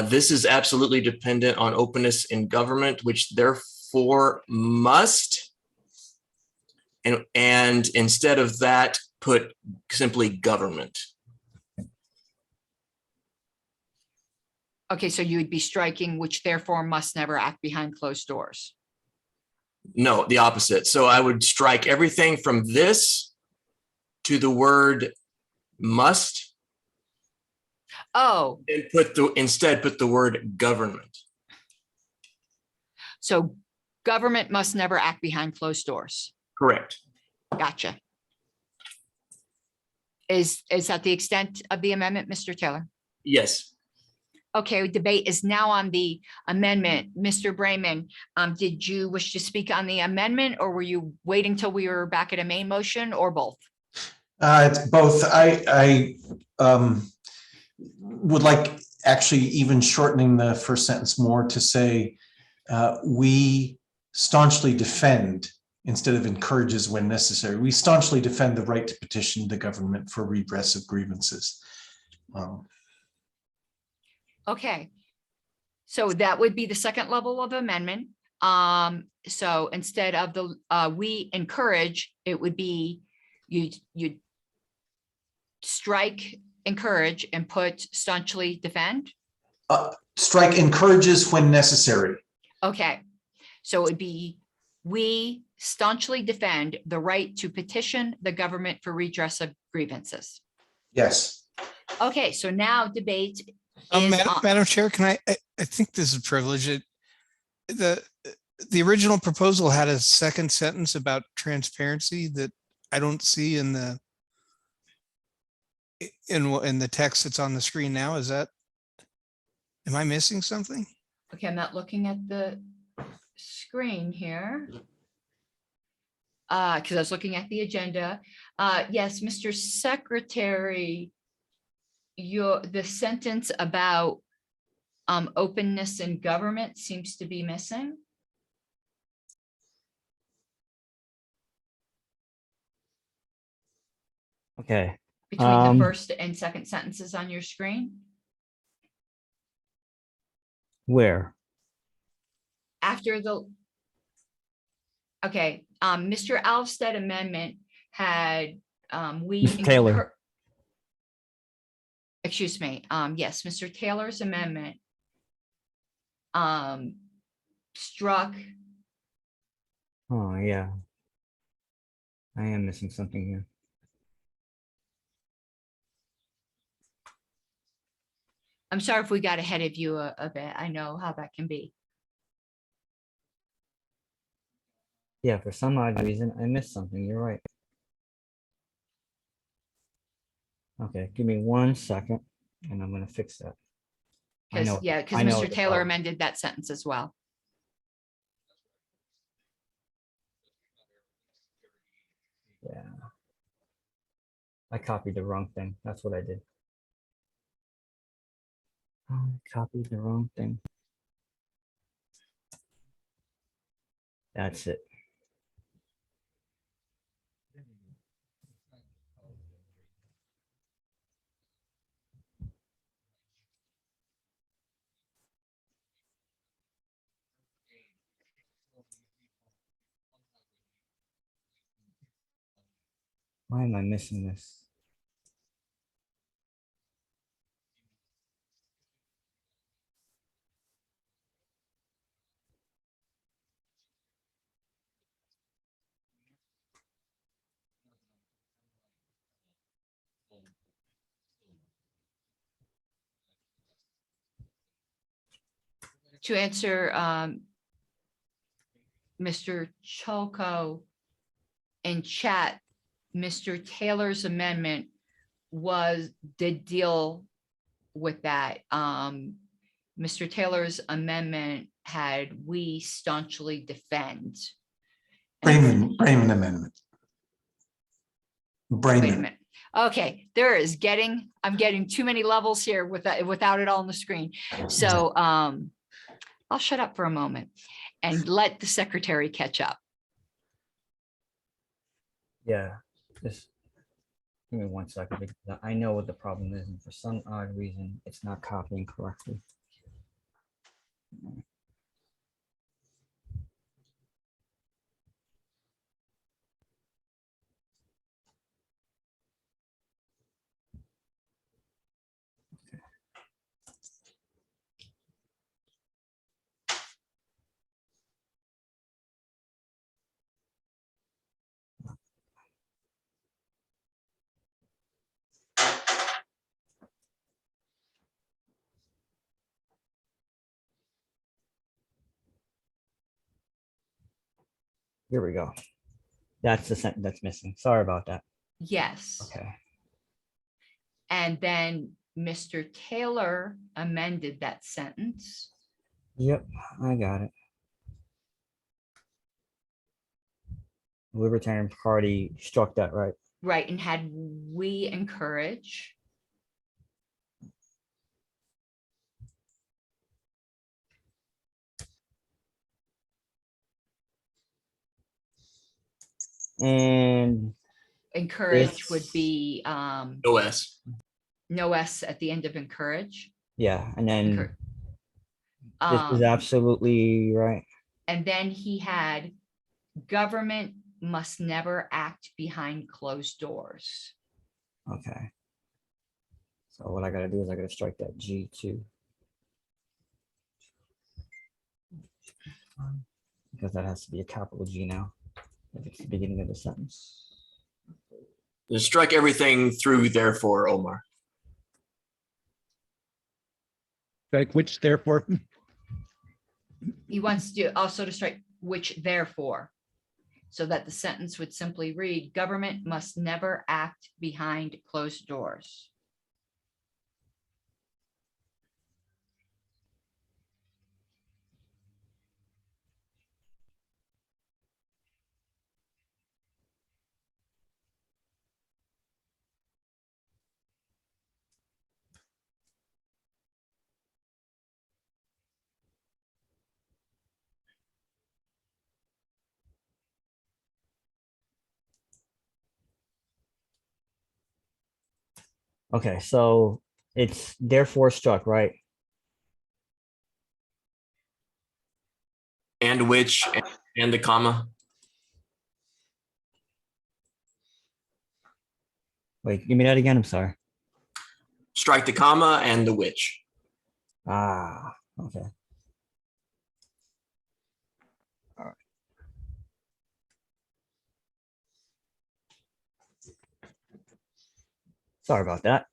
This is absolutely dependent on openness in government, which therefore must. And instead of that, put simply government. Okay, so you would be striking, which therefore must never act behind closed doors. No, the opposite. So I would strike everything from this to the word must. Oh. And instead put the word government. So government must never act behind closed doors. Correct. Gotcha. Is that the extent of the amendment, Mr. Taylor? Yes. Okay, debate is now on the amendment. Mr. Brayman, did you wish to speak on the amendment, or were you waiting till we were back at a main motion, or both? It's both. I would like actually even shortening the first sentence more to say, we staunchly defend instead of encourages when necessary. We staunchly defend the right to petition the government for redress of grievances. Okay, so that would be the second level of amendment. So instead of the we encourage, it would be you strike encourage and put staunchly defend. Strike encourages when necessary. Okay, so it would be we staunchly defend the right to petition the government for redress of grievances. Yes. Okay, so now debate. Madam Chair, can I think this is a privilege. The original proposal had a second sentence about transparency that I don't see in the text that's on the screen now. Am I missing something? Okay, I'm not looking at the screen here. Because I was looking at the agenda. Yes, Mr. Secretary, the sentence about openness in government seems to be missing. Okay. Between the first and second sentences on your screen. Where? After the. Okay, Mr. Alvstead amendment had Mr. Taylor. Excuse me. Yes, Mr. Taylor's amendment struck. Oh, yeah. I am missing something here. I'm sorry if we got ahead of you a bit. I know how that can be. Yeah, for some odd reason, I missed something. You're right. Okay, give me 1 second and I'm going to fix that. Because Mr. Taylor amended that sentence as well. I copied the wrong thing. That's what I did. I copied the wrong thing. That's it. Why am I missing this? To answer Mr. Choco in chat, Mr. Taylor's amendment did deal with that. Mr. Taylor's amendment had "we staunchly defend." Brayman amendment. Wait a Brayman. minute. Okay, I'm getting too many levels here without it all on the screen. So I'll shut up for a moment and let the secretary catch up. Yeah, just give me 1 second because I know what the problem is, and for some odd reason, it's not copying correctly. Here we go. That's the sentence that's missing. Sorry about that. Yes. Okay. And then Mr. Taylor amended that sentence. Yep, I got it. Libertarian Party struck that, right? Right, and had "we encourage." And Encourage would This- be OS. no S at the end of encourage. yeah, and then Encour- this is absolutely right. And then he had "government must never act behind closed doors." Okay. So what I gotta do is I gotta strike that G too. Because that has to be a capital G now. If it's the beginning of the sentence. Just strike everything through therefore, Omar. Like which therefore, He wants to also to strike "which therefore," so that the sentence would simply read, "government must never act behind closed doors." Okay, so it's therefore struck, right? And which and the comma. Wait, give me that again. I'm sorry. Strike the comma and the which. Ah, okay. All right. Sorry about that.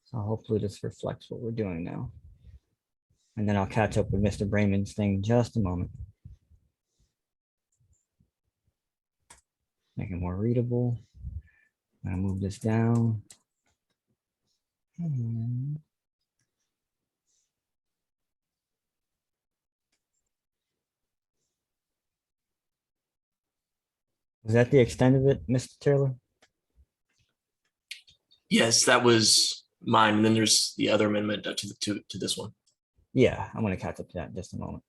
So hopefully this reflects what we're doing now. And then I'll catch up with Mr. Brayman's thing in just a moment. Make it more readable. I'm gonna move this down. And Is that the extent of it, Mr. Taylor? Yes, that was mine. And then there's the other amendment to this one. Yeah, I'm gonna catch up to that in just a moment.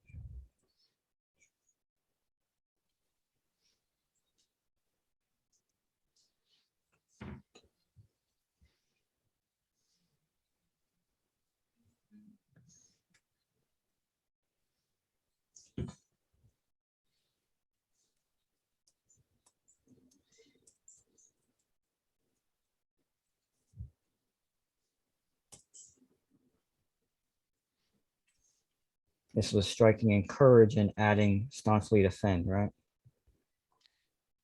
This was striking encourage and adding staunchly defend, right?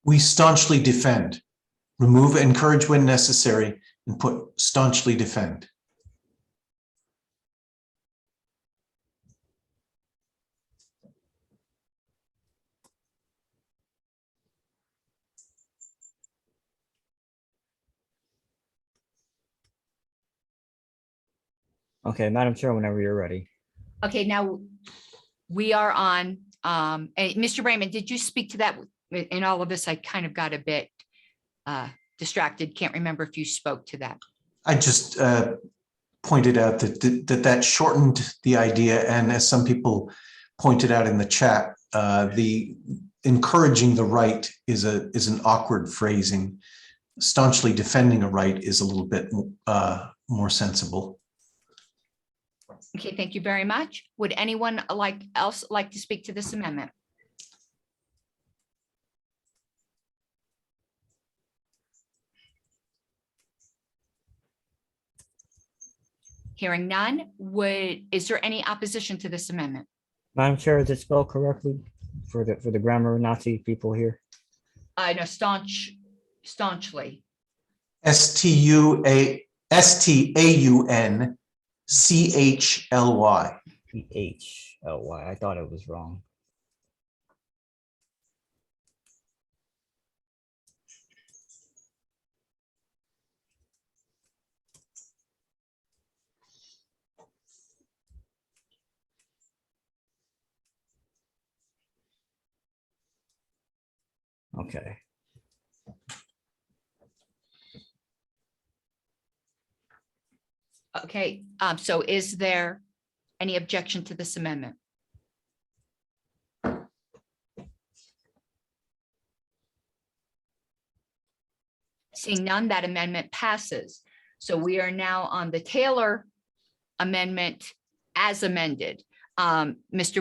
We staunchly defend. Remove encourage when necessary and put staunchly defend. Okay, Madam Chair, whenever you're ready. Okay, now we are on, and Mr. Raymond, did you speak to that? In all of this, I kind of got a bit distracted. Can't remember if you spoke to that. I just pointed out that shortened the idea, and as some people pointed out in the chat, the encouraging the right is an awkward phrasing. Staunchly defending a right is a little bit more sensible. Okay, thank you very much. Would anyone else like to speak to this amendment? Hearing none, is there any opposition to this amendment? Madam Chair, is it spelled correctly for the grammar Nazi people here? No, staunchly. STAUNCHLY. PHLY. I thought it was wrong. Okay. Okay, so is there any objection to this amendment? Seeing none, that amendment passes. So we are now on the Taylor amendment as amended. Mr.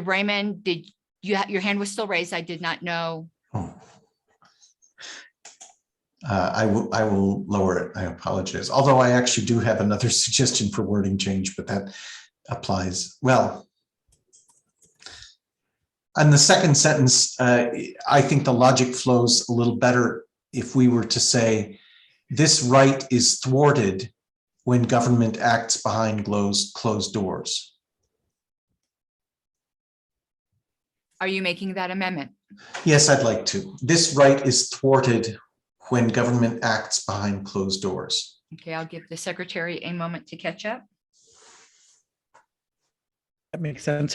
Brayman, did your hand was still raised? I did not know. Oh. I will lower it. I apologize. Although I actually do have another suggestion for wording change, but that applies well. On the second sentence, I think the logic flows a little better if we were to say, this right is thwarted when government acts behind closed doors. Are you making that amendment? Yes, I'd like to. This right is thwarted when government acts behind closed doors. Okay, I'll give the secretary a moment to catch up. That makes sense.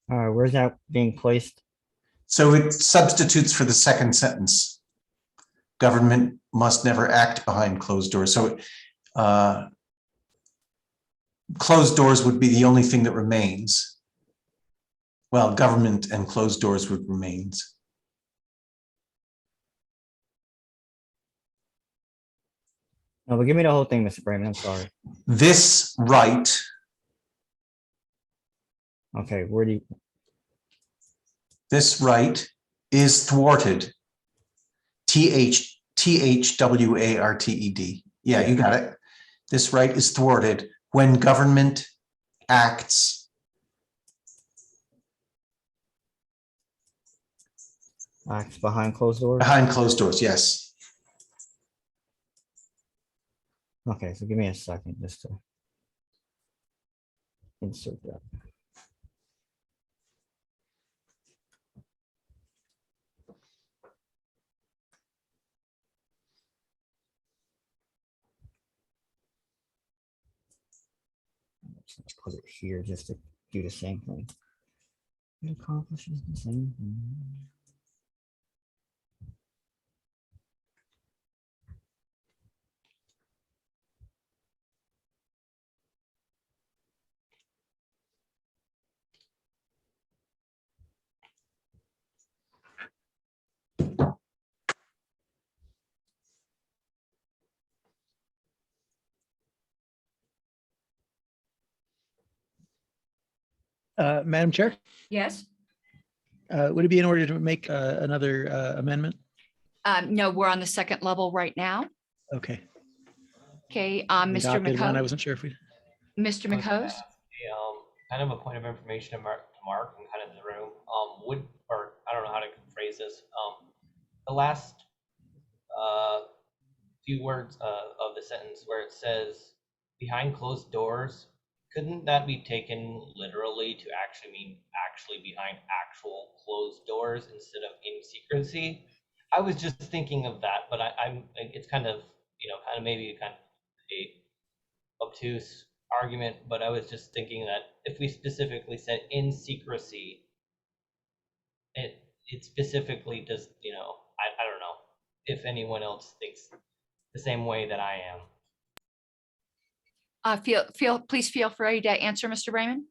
All right, where's that being placed? So it substitutes for the second sentence. Government must never act behind closed doors. So closed doors would be the only thing that remains. Well, government and closed doors would remain. No, but give me the whole thing, Mr. Brayman. I'm sorry. This right. Okay, where do you? This right is thwarted. THWARTED. Yeah, you got it. This right is thwarted when government acts Acts behind closed doors. Behind closed doors, yes. Okay, so give me a second just to insert that. Let's put it here just to do the same thing. It accomplishes the same thing. Madam Chair, Yes? would it be in order to make another amendment? No, we're on the second level right now. Okay. Okay, We Mr. adopted one. I McCose, wasn't sure if we. Mr. McCose? Kind of a point of information to Mark and kind of the room. Or I don't know how to phrase this. The last few words of the sentence where it says behind closed doors, couldn't that be taken literally to actually mean actually behind actual closed doors instead of in secrecy? I was just thinking of that, but it's kind of, kind of maybe kind of a obtuse argument, but I was just thinking that if we specifically said in secrecy, it specifically does, I don't know if anyone else thinks the same way that I am. Please feel free to answer, Mr. Raymond.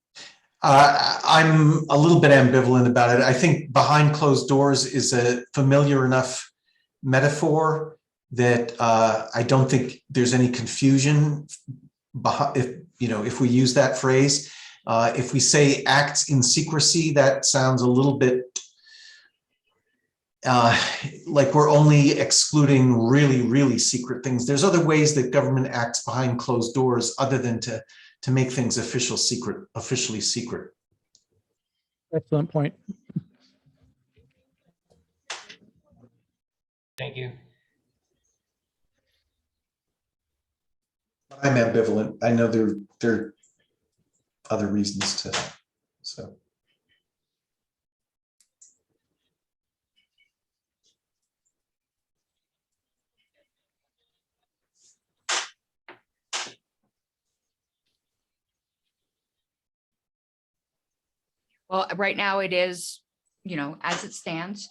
I'm a little bit ambivalent about it. I think behind closed doors is a familiar enough metaphor that I don't think there's any confusion if we use that phrase. If we say acts in secrecy, that sounds a little bit like we're only excluding really, really secret things. There's other ways that government acts behind closed doors other than to make things officially secret. Excellent point. Thank you. I'm ambivalent. I know there are other reasons to, so. Well, right now it is, as it stands.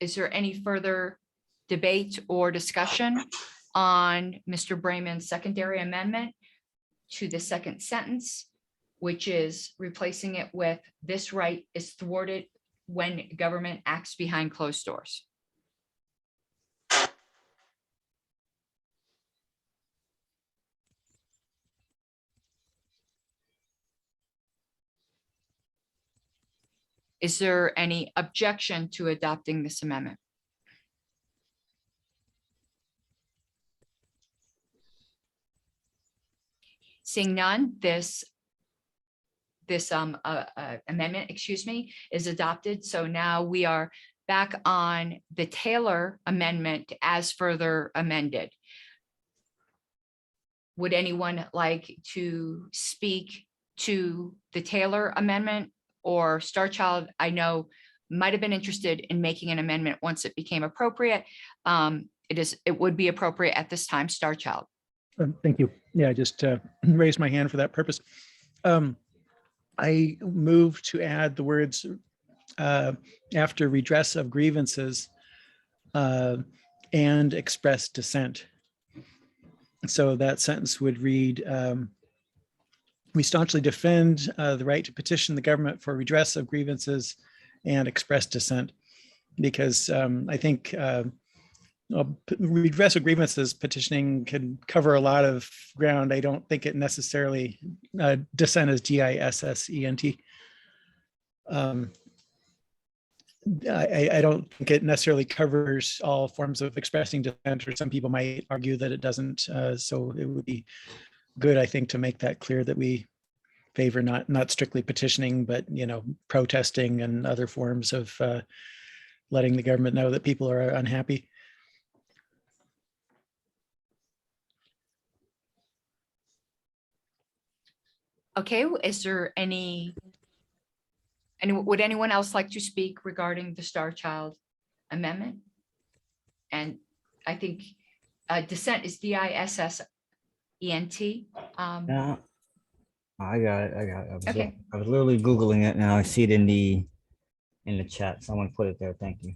Is there any further debate or discussion on Mr. Brayman's secondary amendment to the second sentence, which is replacing it with this right is thwarted when government acts behind closed doors? Is there any objection to adopting this amendment? Seeing none, this amendment, is adopted. So now we are back on the Taylor amendment as further amended. Would anyone like to speak to the Taylor amendment? Or Star Child, I know, might have been interested in making an amendment once it became appropriate. It would be appropriate at this time. Star Child. Thank you. Yeah, I just raised my hand for that purpose. I move to add the words after redress of grievances and express dissent. So that sentence would read, we staunchly defend the right to petition the government for redress of grievances and express dissent, because I think redress of grievances petitioning can cover a lot of ground. I don't think it necessarily, dissent is D-I-S-S-E-N-T. I don't think it necessarily covers all forms of expressing dissent, or some people might argue that it doesn't. So it would be good, I think, to make that clear that we favor not strictly petitioning, but protesting and other forms of letting the government know that people are unhappy. Okay, is there would anyone else like to speak regarding the Star Child Amendment? And I think dissent is DISSENT. Yeah, I got it. Okay. I was literally Googling it, and I see it in the chat. Someone put it there. Thank you.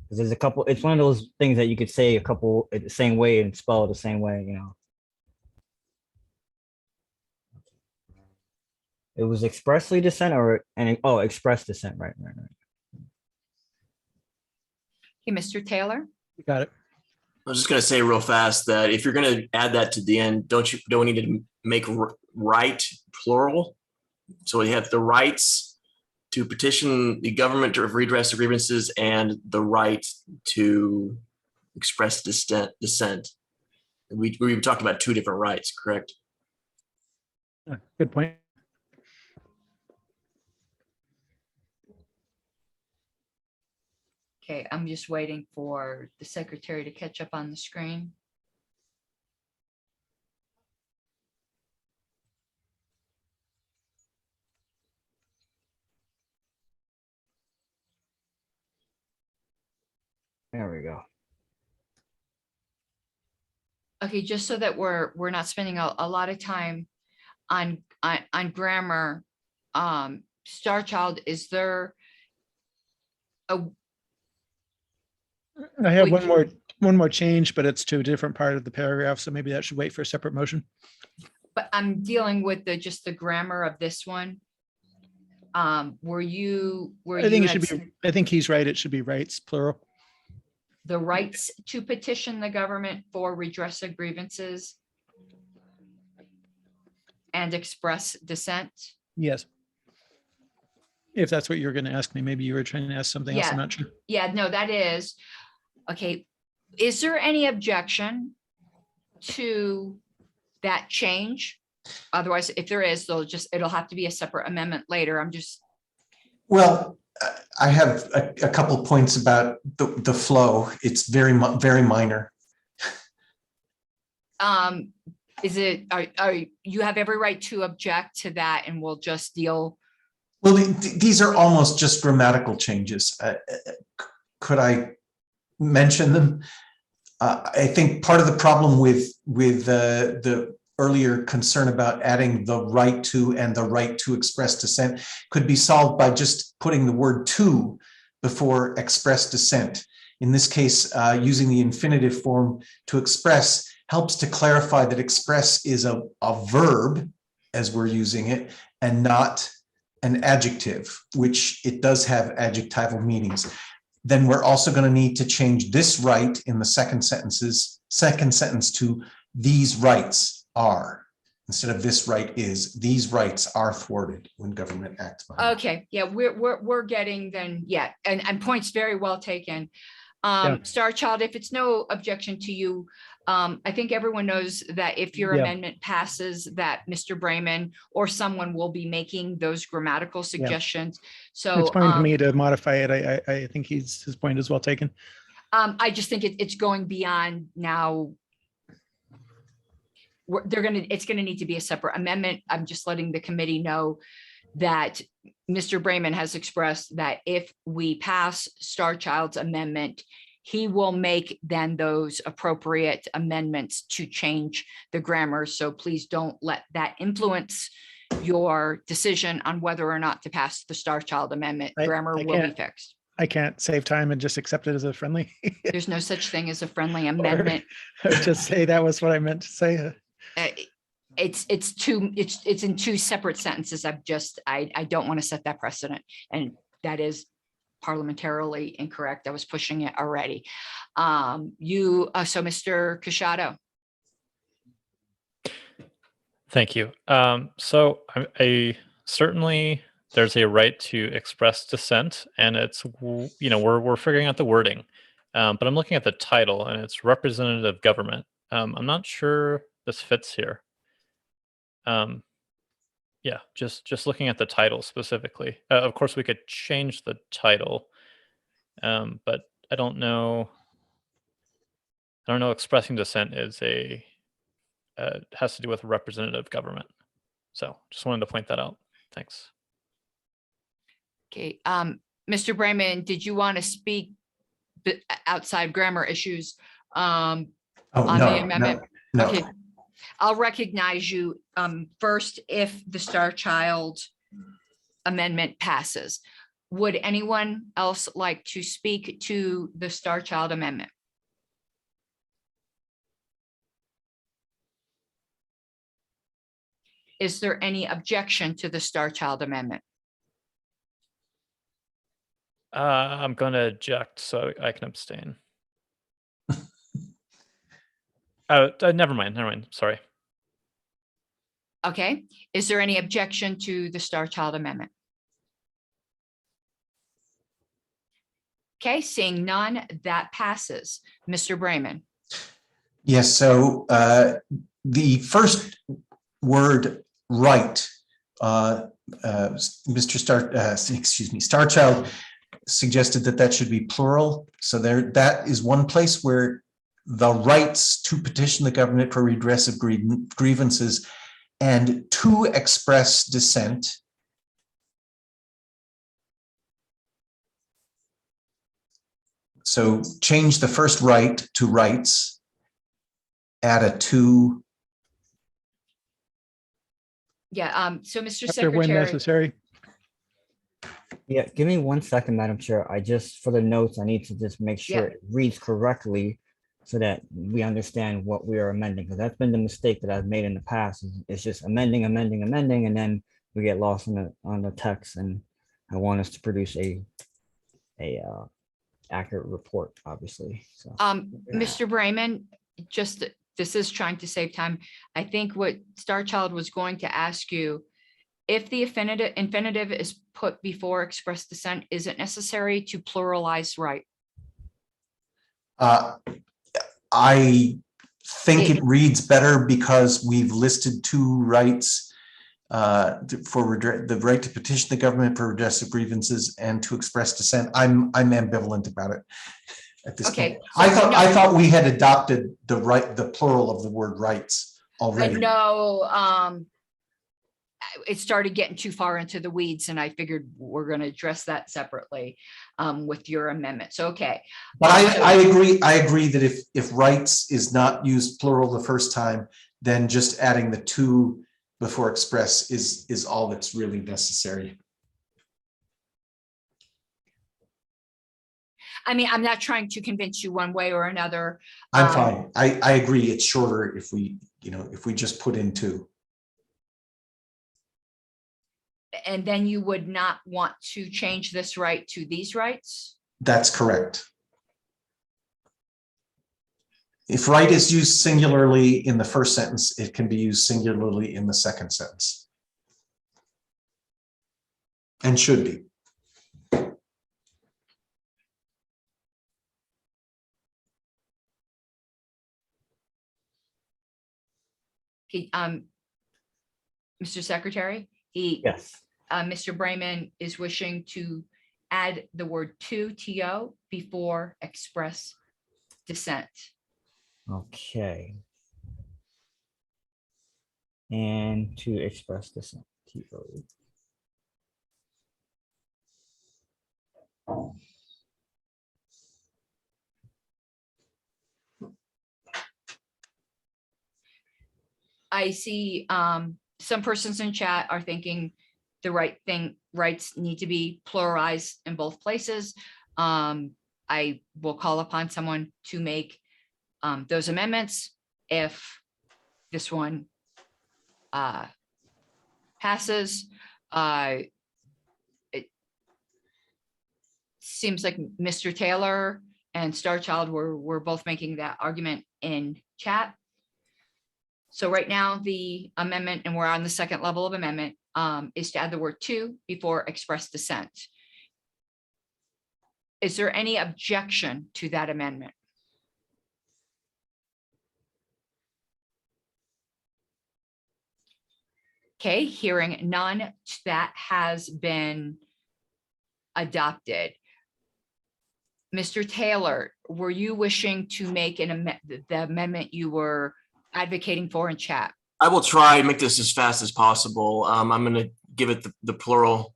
Because there's a couple. It's one of those things that you could say a couple the same way and spell it the same way. It was expressly dissent express dissent. Right. Okay, Mr. Taylor. You got it. I was just going to say real fast that if you're going to add that to the end, don't we need to make right plural? So we have the rights to petition the government to redress the grievances and the right to express dissent. We talked about two different rights, correct? Good point. Okay, I'm just waiting for the secretary to catch up on the screen. There we go. Okay, just so that we're not spending a lot of time on grammar. Star Child, is there a I have Would one more change, but it's to a different part of the paragraph, so maybe that should wait for a separate motion. but I'm dealing with just the grammar of this one. I think it should be. I think he's right. It should be rights plural. the rights to petition the government for redress of grievances and express dissent? Yes. If that's what you're going to ask me, maybe you were trying to ask something else. I'm not sure. Yeah, no, that is. Okay. Is there any objection to that change? Otherwise, if there is, it'll have to be a separate amendment later. Well, I have a couple points about the flow. It's very minor. Is it, you have every right to object to that, and we'll just deal. Well, these are almost just grammatical changes. Could I mention them? I think part of the problem with the earlier concern about adding the right to and the right to express dissent could be solved by just putting the word to before express dissent. In this case, using the infinitive form to express helps to clarify that express is a verb as we're using it and not an adjective, which it does have adjectival meanings. Then we're also going to need to change this right in the second sentence to these rights are, instead of this right is. These rights are thwarted when government acts behind. Okay, yeah, we're getting then, yeah, and points very well taken. Star Child, if it's no objection to you, I think everyone knows that if your amendment passes, that Mr. Brayman or someone will be making those grammatical suggestions. So it's fine for me to modify it. I think his point is well taken. I just think it's going beyond now. It's gonna need to be a separate amendment. I'm just letting the committee know that Mr. Brayman has expressed that if we pass Star Child's amendment, he will make then those appropriate amendments to change the grammar. So please don't let that influence your decision on whether or not to pass the Star Child amendment. Grammar will be fixed. I can't save time and just accept it as a friendly. There's no such thing as a friendly amendment. Or just say that was what I meant to say. It's in two separate sentences. I don't want to set that precedent, and that is parliamentarily incorrect. I was pushing it already. So Mr. Casciato. Thank you. So I certainly there's a right to express dissent, and it's we're figuring out the wording, but I'm looking at the title, and it's representative government. I'm not sure this fits here. Yeah, just looking at the title specifically. Of course, we could change the title, but I don't know. I don't know. Expressing dissent is has to do with representative government. So just wanted to point that out. Thanks. Okay, Mr. Brayman, did you want to speak outside grammar issues Oh, on no, the amendment? no. Okay, I'll recognize you first if the Star Child amendment passes. Would anyone else like to speak to the Star Child amendment? Is there any objection to the Star Child amendment? I'm going to object, so I can abstain. Never mind. Sorry. Okay, is there any objection to the Star Child amendment? Okay, seeing none, that passes. Mr. Brayman. Yes, so the first word right, Mr. Starchild suggested that should be plural. So that is one place where the rights to petition the government for redress of grievances and to express dissent. So change the first right to rights, add a to. Yeah, so Mr. After when Secretary, necessary. Yeah, give me 1 second, Madam Chair. For the notes, I need to just make sure Yeah. it reads correctly so that we understand what we are amending, because that's been the mistake that I've made in the past. It's just amending, and then we get lost on the text, and I want us to produce a accurate report, obviously. So Mr. Brayman, this is trying to save time. I think what Starchild was going to ask you, if the infinitive is put before express dissent, is it necessary to pluralize right? I think it reads better because we've listed two rights for the right to petition the government for redress of grievances and to express dissent. I'm ambivalent about it at this Okay, point. so I thought we had adopted the plural of the word rights already. No, it started getting too far into the weeds, and I figured we're going to address that separately with your amendment. So, okay. But I agree that if rights is not used plural the first time, then just adding the to before express is all that's really necessary. I mean, I'm not trying to convince you one way or another. I'm fine. I agree. It's shorter if we just put in to. And then you would not want to change this right to these rights? That's correct. If right is used singularly in the first sentence, it can be used singularly in the second sentence. And should be. Okay, Mr. Secretary, yes. Mr. Brayman is wishing to add the word to before express dissent. Okay. And to express dissent. TO. I see some persons in chat are thinking the rights need to be pluralized in both places. I will call upon someone to make those amendments if this one passes. It seems like Mr. Taylor and Starchild were both making that argument in chat. So right now the amendment, and we're on the second level of amendment, is to add the word to before express dissent. Is there any objection to that amendment? Okay, hearing none, that has been adopted. Mr. Taylor, were you wishing to make the amendment you were advocating for in chat? I will try and make this as fast as possible. I'm going to give it the plural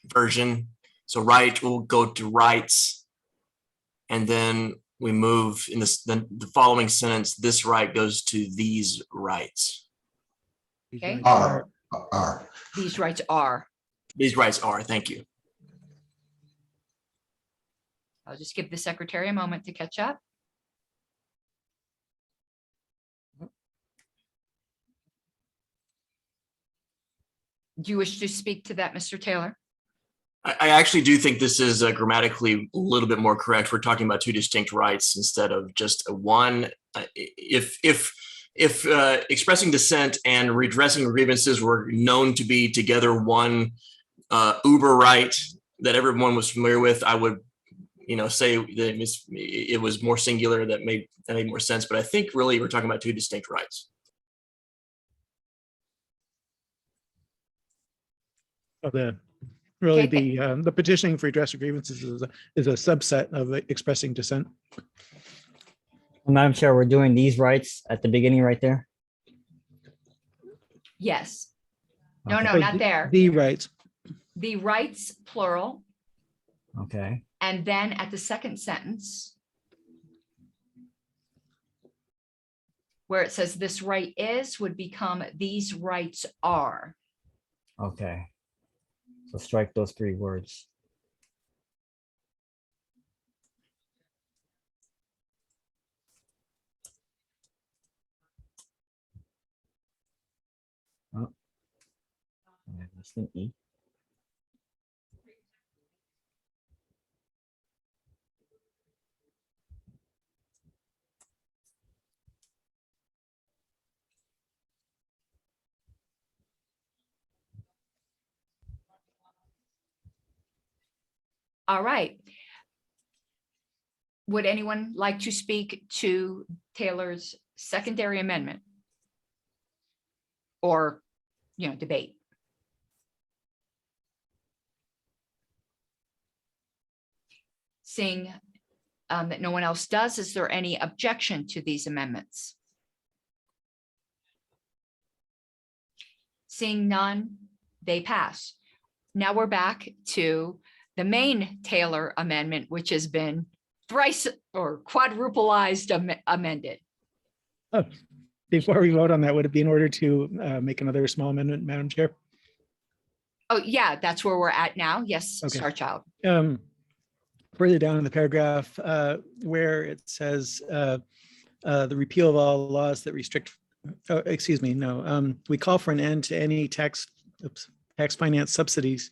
version. So right will go to rights, and then we move in this the following sentence. This right goes to these rights. Okay. Are. These rights are. These rights are. Thank you. I'll just give the secretary a moment to catch up. Do you wish to speak to that, Mr. Taylor? I actually do think this is grammatically a little bit more correct. We're talking about two distinct rights instead of just a one. If expressing dissent and redressing grievances were known to be together one uber right that everyone was familiar with, I would, say that it was more singular. That made more sense. But I think really we're talking about two distinct rights. The petitioning for redress of grievances is a subset of expressing dissent. Madam Chair, we're doing these rights at the beginning right there. Yes. No, Okay. no, not there. The rights. The rights, plural. Okay. And then at the second sentence, where it says this right is would become these rights are. Okay. So strike those three words. Oh. That's an E. All right. Would anyone like to speak to Taylor's secondary amendment? Or, debate? Seeing that no one else does, is there any objection to these amendments? Seeing none, they pass. Now we're back to the main Taylor amendment, which has been thrice or quadrupleized amended. Oh, before we vote on that, would it be in order to make another small amendment, Madam Chair? Oh, yeah, that's where we're at now. Yes, Okay. Starchild. Further down in the paragraph where it says the repeal of all laws that restrict, we call for an end to any tax finance subsidies.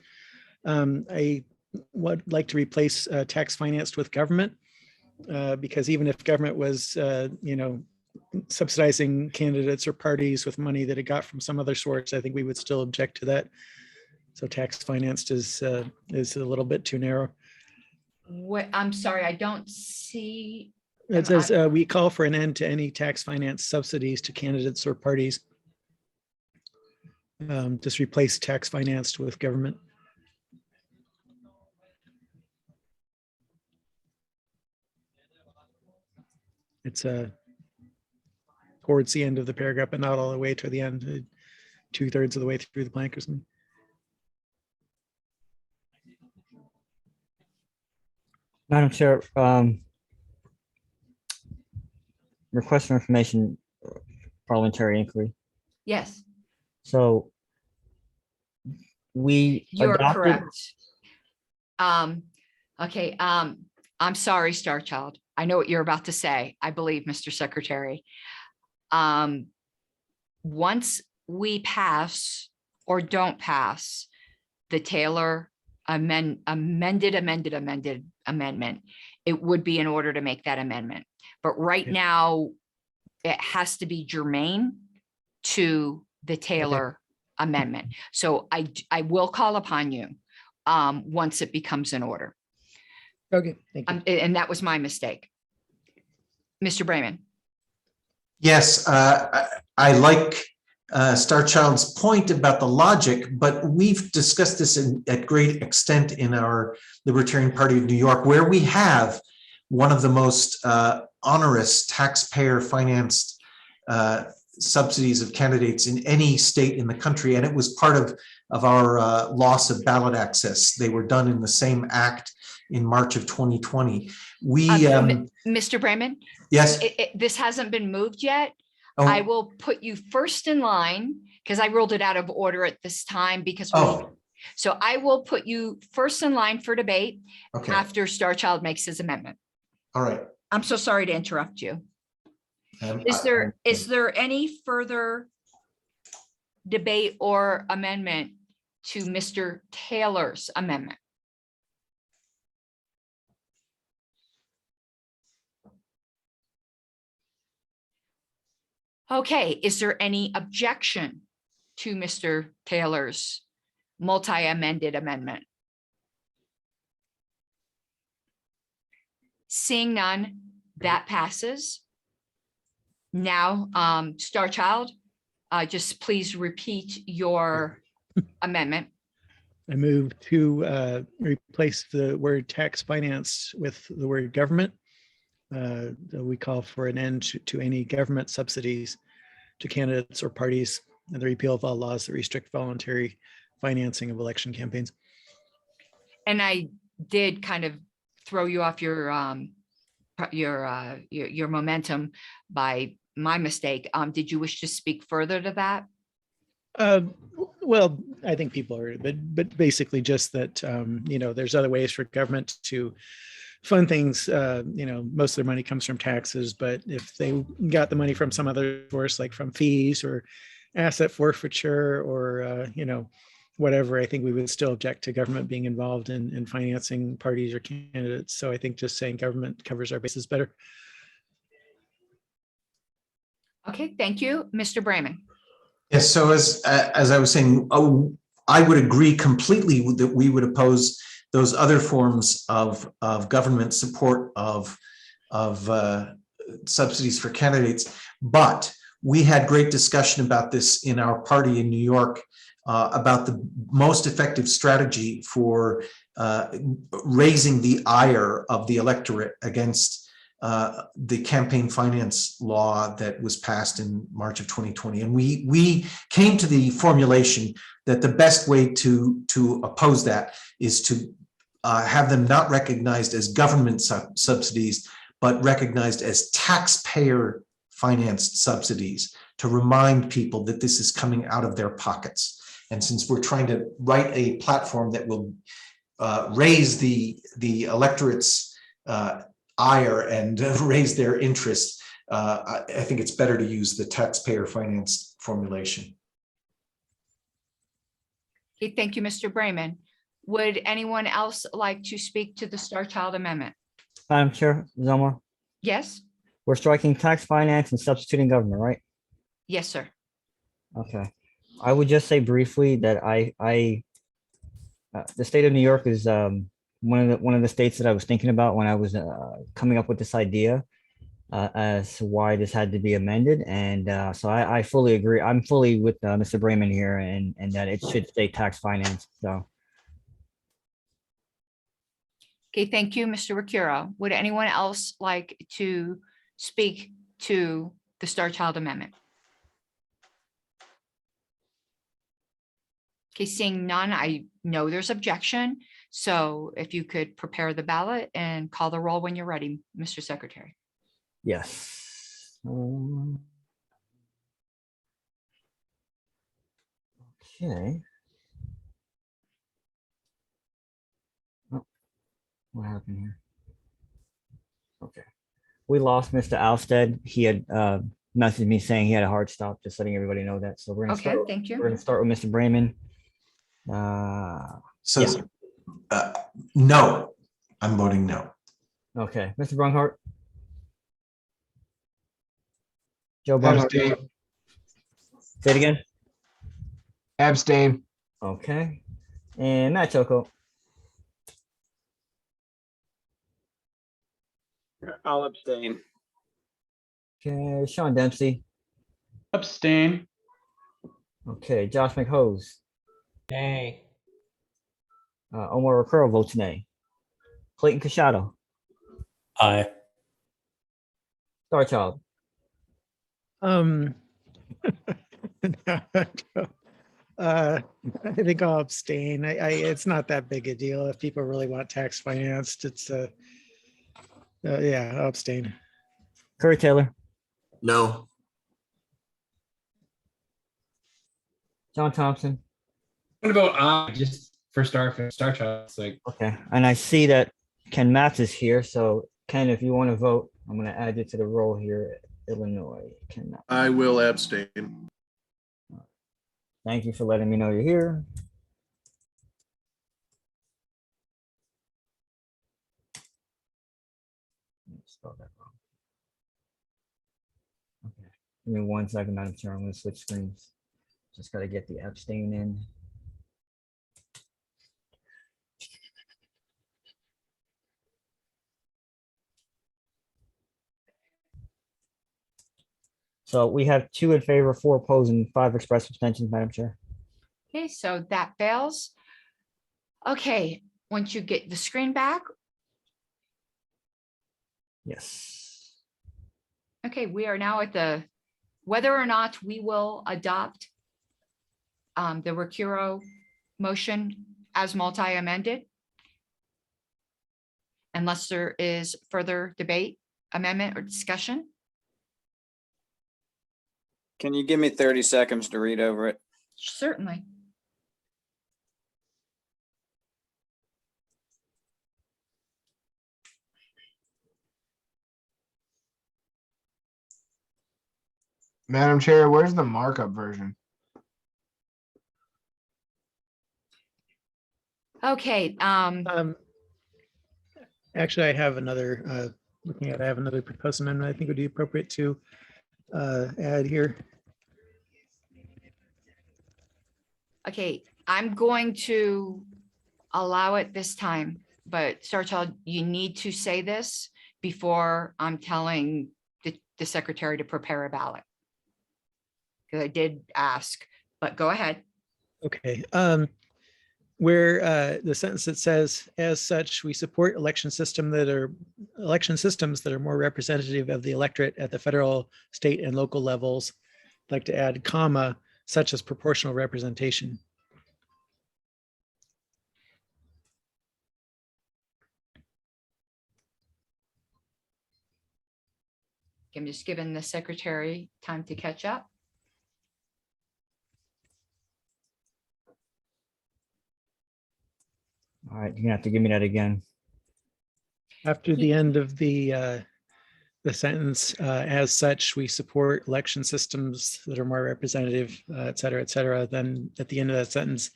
I would like to replace tax financed with government because even if government was, subsidizing candidates or parties with money that it got from some other source, I think we would still object to that. So tax financed is a little bit too narrow. What, I'm sorry, I don't see. It says we call for an end to any tax finance subsidies to candidates or parties. Just replace tax financed with government. It's towards the end of the paragraph, but not all the way to the end, 2/3 of the way through the blank or something. Madam Chair, request for information, parliamentary inquiry. Yes, So we you're adopted, correct. Okay, I'm sorry, Starchild. I know what you're about to say, I believe, Mr. Secretary. Once we pass or don't pass the Taylor amendment, it would be in order to make that amendment. But right now, it has to be germane to the Taylor amendment. So I will call upon you once it becomes in order. Okay, thank you. And that was my mistake. Mr. Brayman. Yes, I like Star Child's point about the logic, but we've discussed this at great extent in our Libertarian Party of New York, where we have one of the most onerous taxpayer-financed subsidies of candidates in any state in the country, and it was part of our loss of ballot access. They were done in the same act in March of 2020. Mr. Brayman, Yes. this hasn't been moved yet. Oh. I will put you first in line because I ruled it out of order at this time because so I will put you first in line for debate after Star Child makes his amendment. All right. I'm so sorry to interrupt you. Is there any further debate or amendment to Mr. Taylor's amendment? Okay, is there any objection to Mr. Taylor's multi-amended amendment? Seeing none, that passes. Now, Star Child, just please repeat your amendment. I move to replace the word tax finance with the word government. We call for an end to any government subsidies to candidates or parties, and the repeal of all laws that restrict voluntary financing of election campaigns. And I did kind of throw you off your momentum by my mistake. Did you wish to speak further to that? Well, I think people are, but basically just that, there's other ways for government to fund things. Most of their money comes from taxes, but if they got the money from some other source, like from fees or asset forfeiture or, whatever, I think we would still object to government being involved in financing parties or candidates. So I think just saying government covers our bases better. Okay, thank you. Mr. Brayman. Yes, so as I was saying, I would agree completely that we would oppose those other forms of government support of subsidies for candidates. But we had great discussion about this in our party in New York about the most effective strategy for raising the ire of the electorate against the campaign finance law that was passed in March of 2020. And we came to the formulation that the best way to oppose that is to have them not recognized as government subsidies, but recognized as taxpayer financed subsidies, to remind people that this is coming out of their pockets. And since we're trying to write a platform that will raise the electorate's ire and raise their interest, I think it's better to use the taxpayer financed formulation. Okay, thank you, Mr. Brayman. Would anyone else like to speak to the Star Child Amendment? Madam Chair, Zelma, Yes? we're striking tax finance and substituting government, right? Yes, sir. Okay. I would just say briefly that the state of New York is one of the states that I was thinking about when I was coming up with this idea as to why this had to be amended. And so I fully agree. I'm fully with Mr. Brayman here and that it should stay tax finance. So. Okay, thank you, Mr. Ricuro. Would anyone else like to speak to the Star Child Amendment? Okay, seeing none, I know there's objection. So if you could prepare the ballot and call the roll when you're ready, Mr. Secretary. Yes. Okay. Oh, what happened here? Okay. We lost Mr. Alstead. He had messaged me saying he had a hard stop, just letting everybody know that. So we're gonna start. Thank you. We're gonna start with Mr. Brayman. No, I'm voting no. Okay, Mr. Brunhart. Joe Brunhart. Abstain. Say it again. Abstain. Okay. And Matt Choco. I'll abstain. Okay, Sean Dempsey. Abstain. Okay, Josh McHose. Nay. Omar Recurl votes nay. Clayton Casciato. Aye. Starchild. I think I'll abstain. It's not that big a deal. If people really want tax financed, it's yeah, I'll abstain. Curry Taylor. No. John Thompson. What about I just for Star Child? It's like, Okay, and I see that Ken Matz is here. So Ken, if you want to vote, I'm going to add you to the roll here. Illinois. Ken Matz. I will abstain. Thank you for letting me know you're here. Spell that wrong. Okay, give me 1 second, Madam Chair. I'm going to switch screens. Just got to get the abstain in. So we have 2 in favor, 4 opposed, and 5 express abstentions, Madam Chair. Okay, so that fails. Okay, once you get the screen back, Yes. okay, we are now at the, whether or not we will adopt the Recuro motion as multi-amended. Unless there is further debate, amendment, or discussion. Can you give me 30 seconds to read over it? Certainly. Madam Chair, where's the markup version? Okay, Actually, I have another, looking at, I have another proposed amendment I think would be appropriate to add here. okay, I'm going to allow it this time, but Starchild, you need to say this before I'm telling the secretary to prepare a ballot. Because I did ask, but go ahead. Okay, where the sentence that says, as such, we support election systems that are more representative of the electorate at the federal, state, and local levels. I'd like to add comma, such as proportional representation. I'm just giving the secretary time to catch up. All right, you're gonna have to give me that again. After the end of the sentence, as such, we support election systems that are more representative, et cetera, then at the end of that sentence,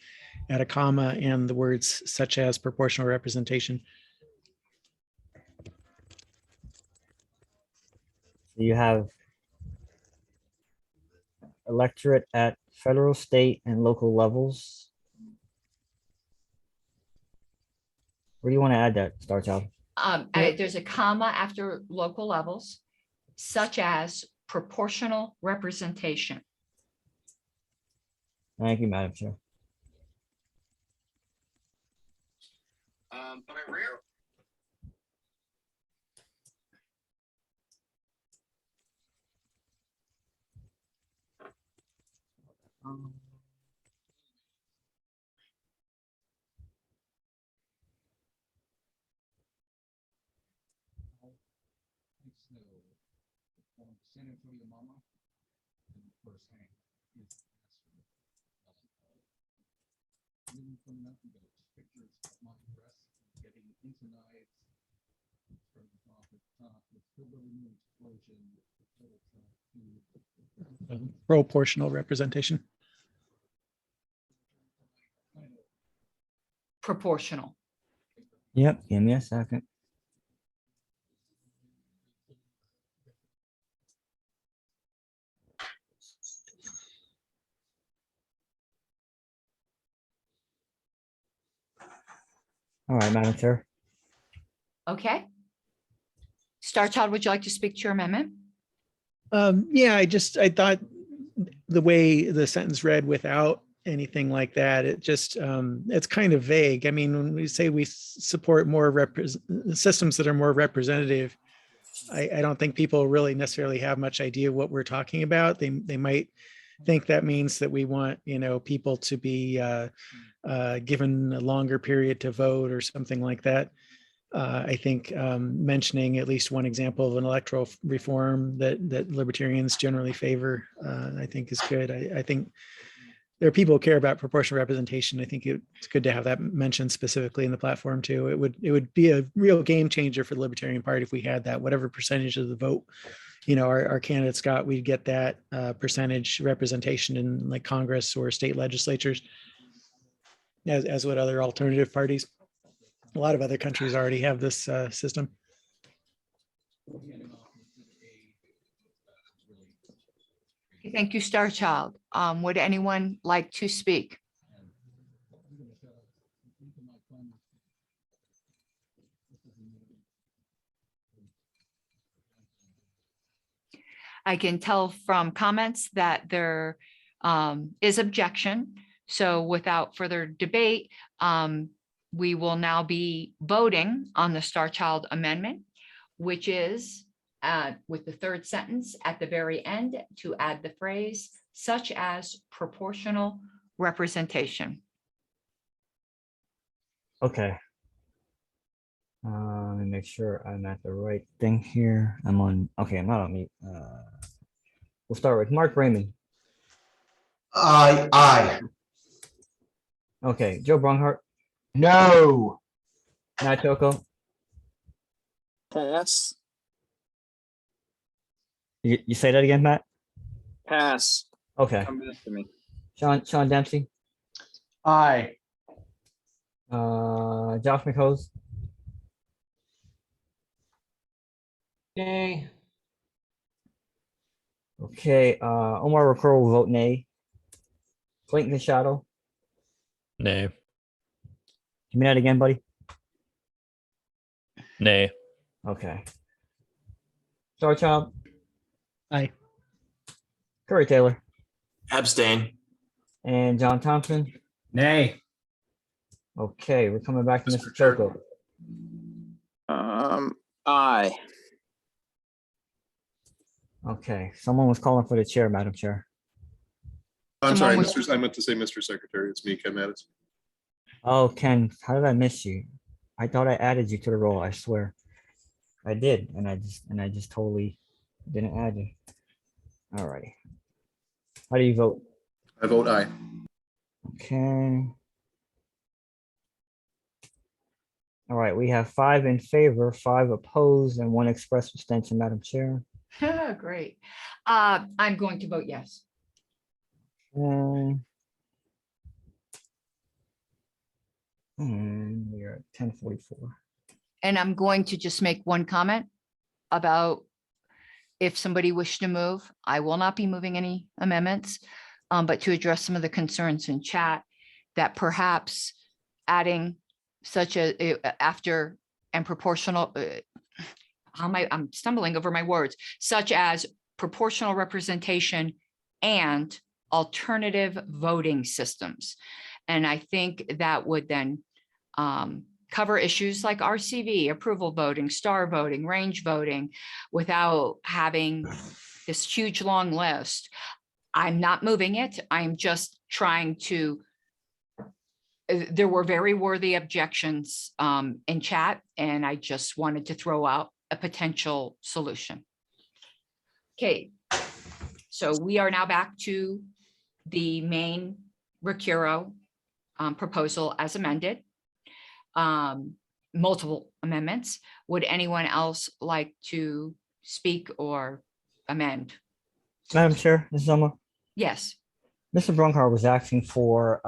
add a comma and the words such as proportional representation. You have electorate at federal, state, and local levels. Where do you want to add that, Starchild? There's a comma after local levels, such as proportional representation. Thank you, Madam Chair. Proportional representation. Proportional. Yep, give me a second. All right, Madam Chair. Okay. Starchild, would you like to speak to your amendment? Yeah, I thought the way the sentence read without anything like that, it just, it's kind of vague. I mean, when we say we support more systems that are more representative, I don't think people really necessarily have much idea what we're talking about. They might think that means that we want, people to be given a longer period to vote or something like that. I think mentioning at least one example of an electoral reform that libertarians generally favor, I think is good. I think there are people who care about proportional representation. I think it's good to have that mentioned specifically in the platform too. It would be a real game changer for the Libertarian Party if we had that, whatever percentage of the vote, our candidates got, we'd get that percentage representation in like Congress or state legislatures, as would other alternative parties. A lot of other countries already have this system. Thank you, Star Child. Would anyone like to speak? I can tell from comments that there is objection. So without further debate, we will now be voting on the Star Child amendment, which is with the third sentence at the very end to add the phrase such as proportional representation. Okay. Let me make sure I'm at the right thing here. I'm on, okay, I'm not on mute. We'll start with Mark Raymond. Aye. Okay, Joe Brunghart, No. Matt Choco. Pass. You say that again, Matt? Pass. Okay. Come back to me. Sean Dempsey, Aye. Josh McHose, Yay. okay, Omar Ricoro will vote nay. Clayton Machado, Nay. give me that again, buddy. Nay. Okay. Star Child, Aye. Curry Taylor, Abstain. and John Thompson. Nay. Okay, we're coming back to Mr. Choco. Aye. Okay, someone was calling for the chair, Madam Chair. I'm Someone sorry, was- I meant to say Mr. Secretary. It's me, Ken Mattis. Oh, Ken, how did I miss you? I thought I added you to the roll, I swear. I did, and I just totally didn't add you. All righty. How do you vote? I vote aye. Okay. All right, we have 5 in favor, 5 opposed, and 1 express abstention, Madam Chair. Great. I'm going to vote yes. And we are at 10:44. And I'm going to just make one comment about if somebody wished to move, I will not be moving any amendments, but to address some of the concerns in chat that perhaps adding such a after and proportional, I'm stumbling over my words, such as proportional representation and alternative voting systems. And I think that would then cover issues like RCV, approval voting, star voting, range voting, without having this huge long list. I'm not moving it. I'm just trying to, there were very worthy objections in chat, and I just wanted to throw out a potential solution. Okay, so we are now back to the main Recuro proposal as amended. Multiple amendments. Would anyone else like to speak or amend? Madam Chair, Ms. Zoma, Yes. Mr. Brunkhart was asking for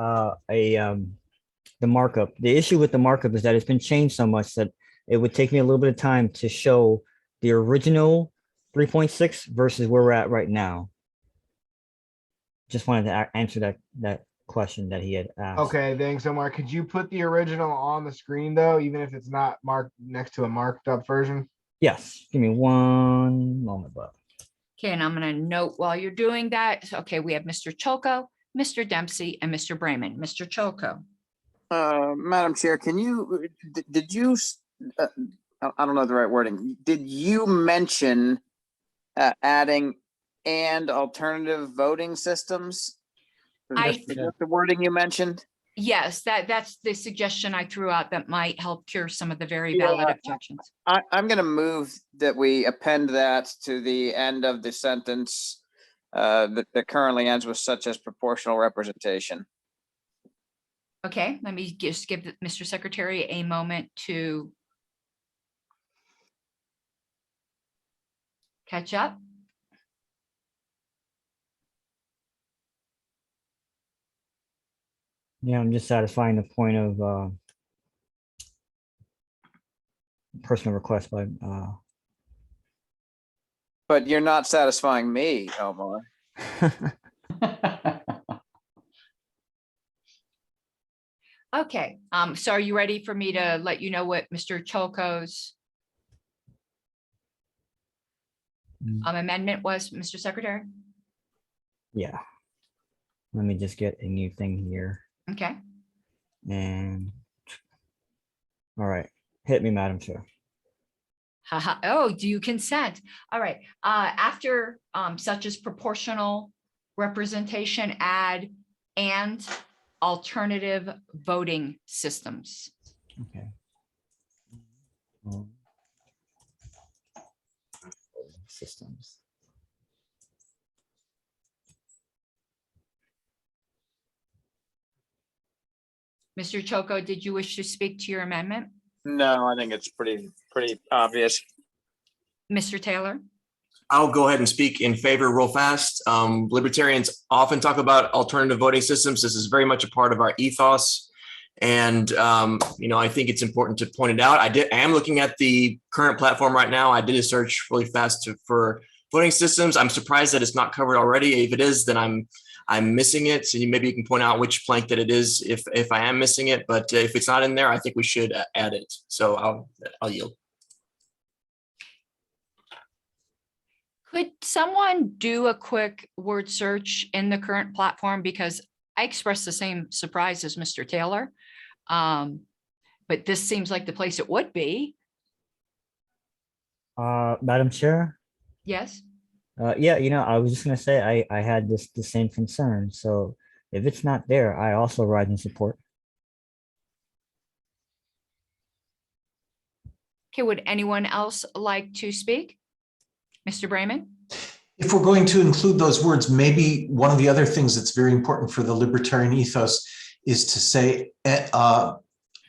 the markup. The issue with the markup is that it's been changed so much that it would take me a little bit of time to show the original 3.6 versus where we're at right now. Just wanted to answer that question that he had asked. Okay, thanks, Omar. Could you put the original on the screen though, even if it's not marked next to a marked up version? Yes, give me one moment, but Okay, and I'm gonna note while you're doing that. Okay, we have Mr. Choco, Mr. Dempsey, and Mr. Brayman. Mr. Choco. Madam Chair, can you, did you, I don't know the right wording. Did you mention adding and alternative voting systems? Is that the wording you mentioned? Yes, that's the suggestion I threw out that might help cure some of the very valid objections. I'm going to move that we append that to the end of the sentence that currently ends with such as proportional representation. Okay, let me just give Mr. Secretary a moment to catch up. Yeah, I'm just satisfying the point of personal request by But you're not satisfying me, Omar. Okay, so are you ready for me to let you know what Mr. Choco's amendment was, Mr. Secretary? Yeah. Let me just get a new thing here. Okay. And all right, hit me, Madam Chair. Haha. Oh, do you consent? All right. After such as proportional representation, add and alternative voting systems. Okay. Systems. Mr. Choco, did you wish to speak to your amendment? No, I think it's pretty obvious. Mr. Taylor? I'll go ahead and speak in favor real fast. Libertarians often talk about alternative voting systems. This is very much a part of our ethos. And, I think it's important to point it out. I am looking at the current platform right now. I did a search really fast for voting systems. I'm surprised that it's not covered already. If it is, then I'm missing it. So maybe you can point out which plank that it is if I am missing it. But if it's not in there, I think we should add it. So I'll yield. Could someone do a quick word search in the current platform? Because I expressed the same surprise as Mr. Taylor. But this seems like the place it would be. Madam Chair? Yes. Yeah, I was just gonna say I had the same concern. So if it's not there, I also rise in support. Okay, would anyone else like to speak? Mr. Brayman? If we're going to include those words, maybe one of the other things that's very important for the libertarian ethos is to say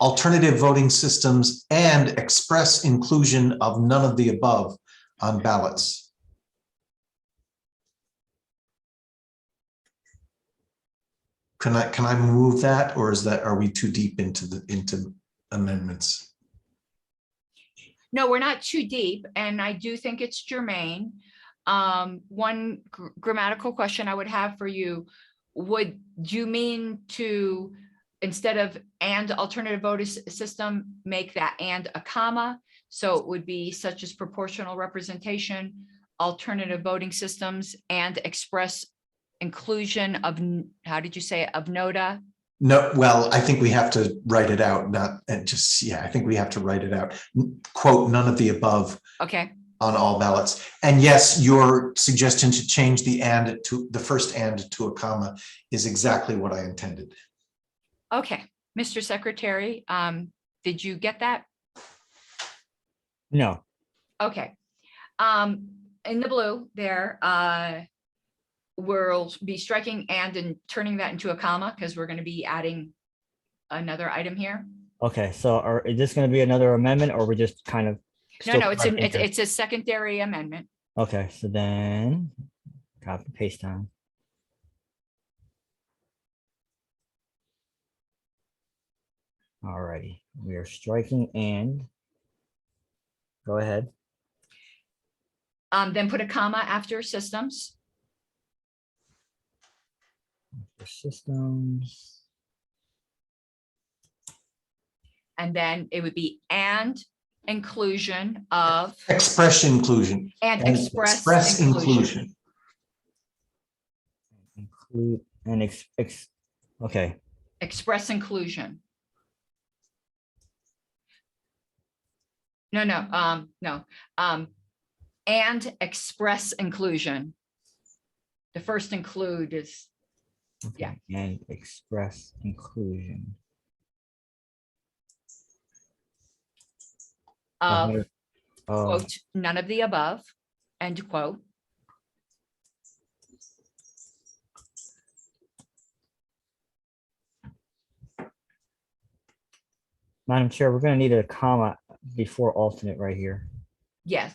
alternative voting systems and express inclusion of none of the above on ballots. Can I move that, or are we too deep into amendments? No, we're not too deep, and I do think it's germane. One grammatical question I would have for you: would you mean to, instead of and alternative voting system, make that and a comma? So it would be such as proportional representation, alternative voting systems, and express inclusion of, how did you say it, of NOTA? No, well, I think we have to write it out, I think we have to write it out. Quote, none of the above. Okay. On all ballots. And yes, your suggestion to change the and to the first and to a comma is exactly what I intended. Okay, Mr. Secretary, did you get that? No. Okay. In the blue there, we'll be striking and turning that into a comma because we're going to be adding another item here. Okay, so is this going to be another amendment, or we're just kind of? No, it's a secondary amendment. Okay, so then copy paste down. All righty, we are striking and go ahead. Then put a comma after systems. For systems. And then it would be and inclusion of Express inclusion. and express inclusion. Include and okay. Express inclusion. No. And express inclusion. The first include is, yeah. Okay, and express inclusion. Of, Oh, quote, none of the above, end quote. Madam Chair, we're gonna need a comma before alternate right here. Yes.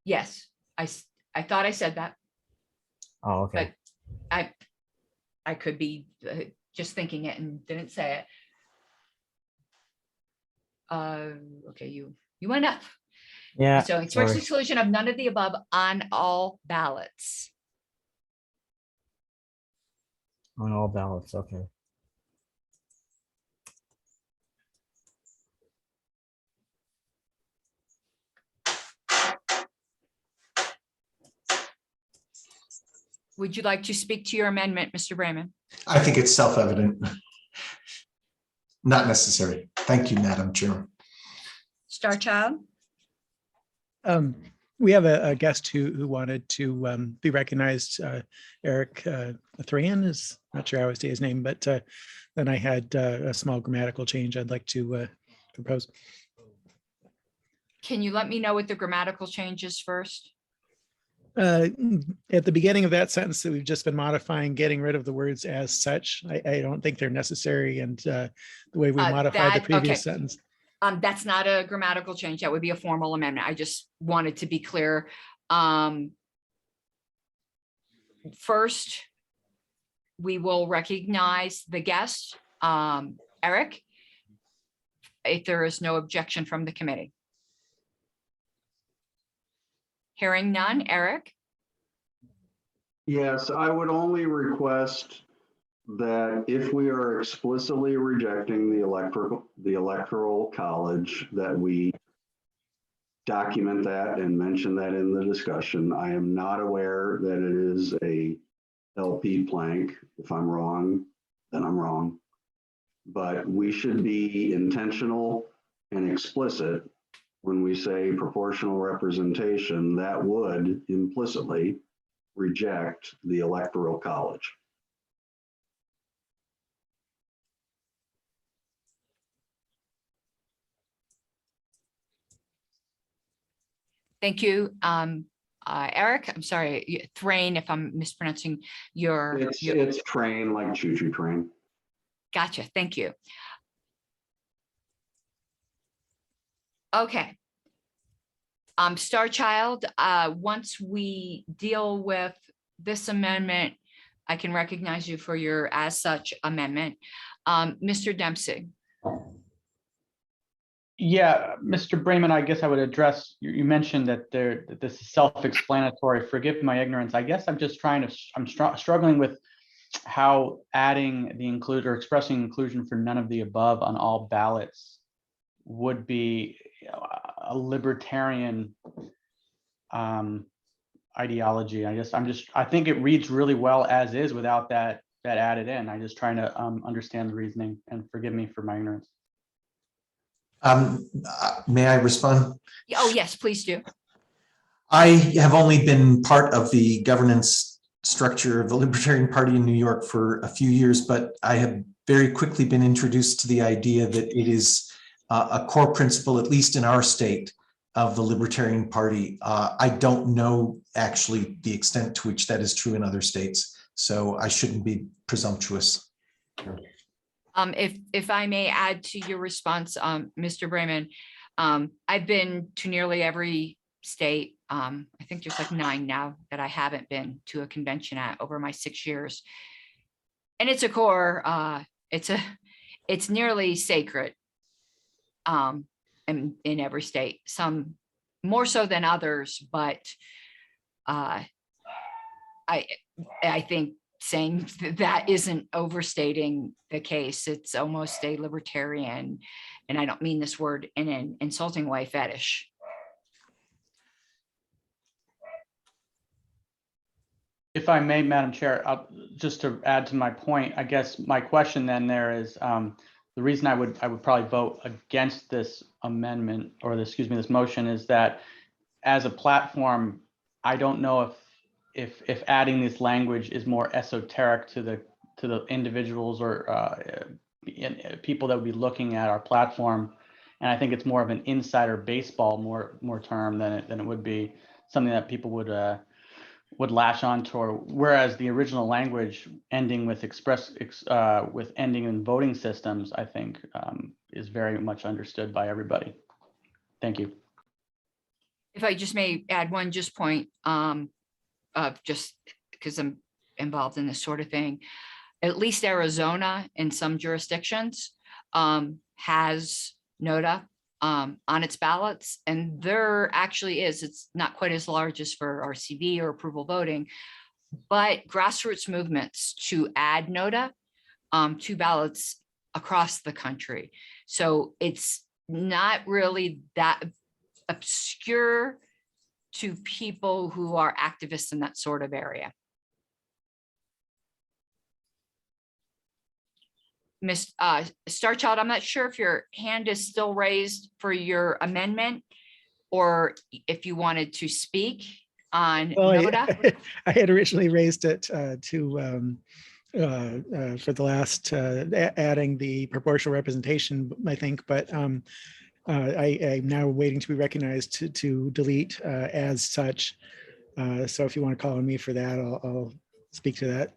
Yes, I thought I said that, Oh, okay. but I could be just thinking it and didn't say it. Okay, you went up. Yeah. So express sorry. exclusion of none of the above on all ballots. On all ballots, okay. Would you like to speak to your amendment, Mr. Brayman? I think it's self-evident. Not necessary. Thank you, Madam Chair. Star Child? We have a guest who wanted to be recognized. Eric Thrain is, not sure how I say his name, but then I had a small grammatical change I'd like to propose. Can you let me know what the grammatical change is first? At the beginning of that sentence that we've just been modifying, getting rid of the words as such, I don't think they're necessary. And the way we modified the previous sentence. That's not a grammatical change. That would be a formal amendment. I just wanted to be clear. First, we will recognize the guest, Eric, if there is no objection from the committee. Hearing none, Eric? Yes, I would only request that if we are explicitly rejecting the electoral college, that we document that and mention that in the discussion. I am not aware that it is a LP plank. If I'm wrong, then I'm wrong. But we should be intentional and explicit when we say proportional representation. That would implicitly reject the electoral college. Thank you. Eric, I'm sorry, Thrain, if I'm mispronouncing your. It's train, like choo-choo train. Gotcha, thank you. Okay. Star Child, once we deal with this amendment, I can recognize you for your as such amendment. Mr. Dempsey. Yeah, Mr. Brayman, I guess I would address, you mentioned that this is self-explanatory. Forgive my ignorance. I guess I'm just I'm struggling with how adding the include or expressing inclusion for none of the above on all ballots would be a libertarian ideology. I think it reads really well as is without that added in. I'm just trying to understand the reasoning, and forgive me for my ignorance. May I respond? Oh, yes, please do. I have only been part of the governance structure of the Libertarian Party in New York for a few years, but I have very quickly been introduced to the idea that it is a core principle, at least in our state, of the Libertarian Party. I don't know actually the extent to which that is true in other states, so I shouldn't be presumptuous. If I may add to your response, Mr. Brayman, I've been to nearly every state. I think there's like 9 now that I haven't been to a convention at over my 6 years. And it's a core, it's nearly sacred in every state, some more so than others, but I think saying that isn't overstating the case. It's almost a libertarian, and I don't mean this word in an insulting way, fetish. If I may, Madam Chair, just to add to my point, I guess my question then there is, the reason I would probably vote against this amendment, or this motion, is that as a platform, I don't know if adding this language is more esoteric to the individuals or people that would be looking at our platform. And I think it's more of an insider baseball more term than it would be something that people would latch on to, or whereas the original language ending with with ending in voting systems, I think is very much understood by everybody. Thank you. If I just may add one point, just because I'm involved in this sort of thing, at least Arizona in some jurisdictions has NOTA on its ballots, and there actually is, it's not quite as large as for RCV or approval voting, but grassroots movements to add NOTA to ballots across the country. So it's not really that obscure to people who are activists in that sort of area. Ms. Starchild, I'm not sure if your hand is still raised for your amendment or if you wanted to speak on NOTA. I had originally raised it for the last adding the proportional representation, I think, but I'm now waiting to be recognized to delete as such. So if you want to call on me for that, I'll speak to that.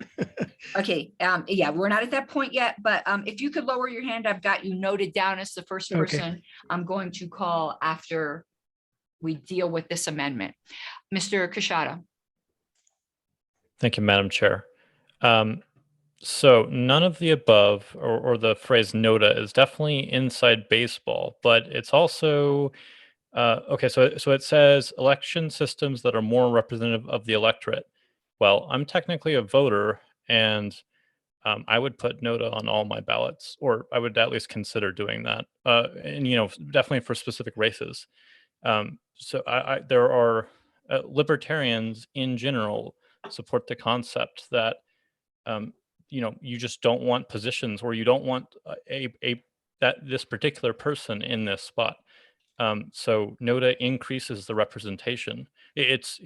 Okay, yeah, we're not at that point yet, but if you could lower your hand, I've got you noted down as the first person I'm going to call after we deal with this amendment. Mr. Kashada. Thank you, Madam Chair. So none of the above, or the phrase NOTA, is definitely inside baseball, but it's also, okay, so it says election systems that are more representative of the electorate. Well, I'm technically a voter, and I would put NOTA on all my ballots, or I would at least consider doing that. And, definitely for specific races. So there are libertarians in general support the concept that, you just don't want positions, or you don't want this particular person in this spot. So NOTA increases the representation. It's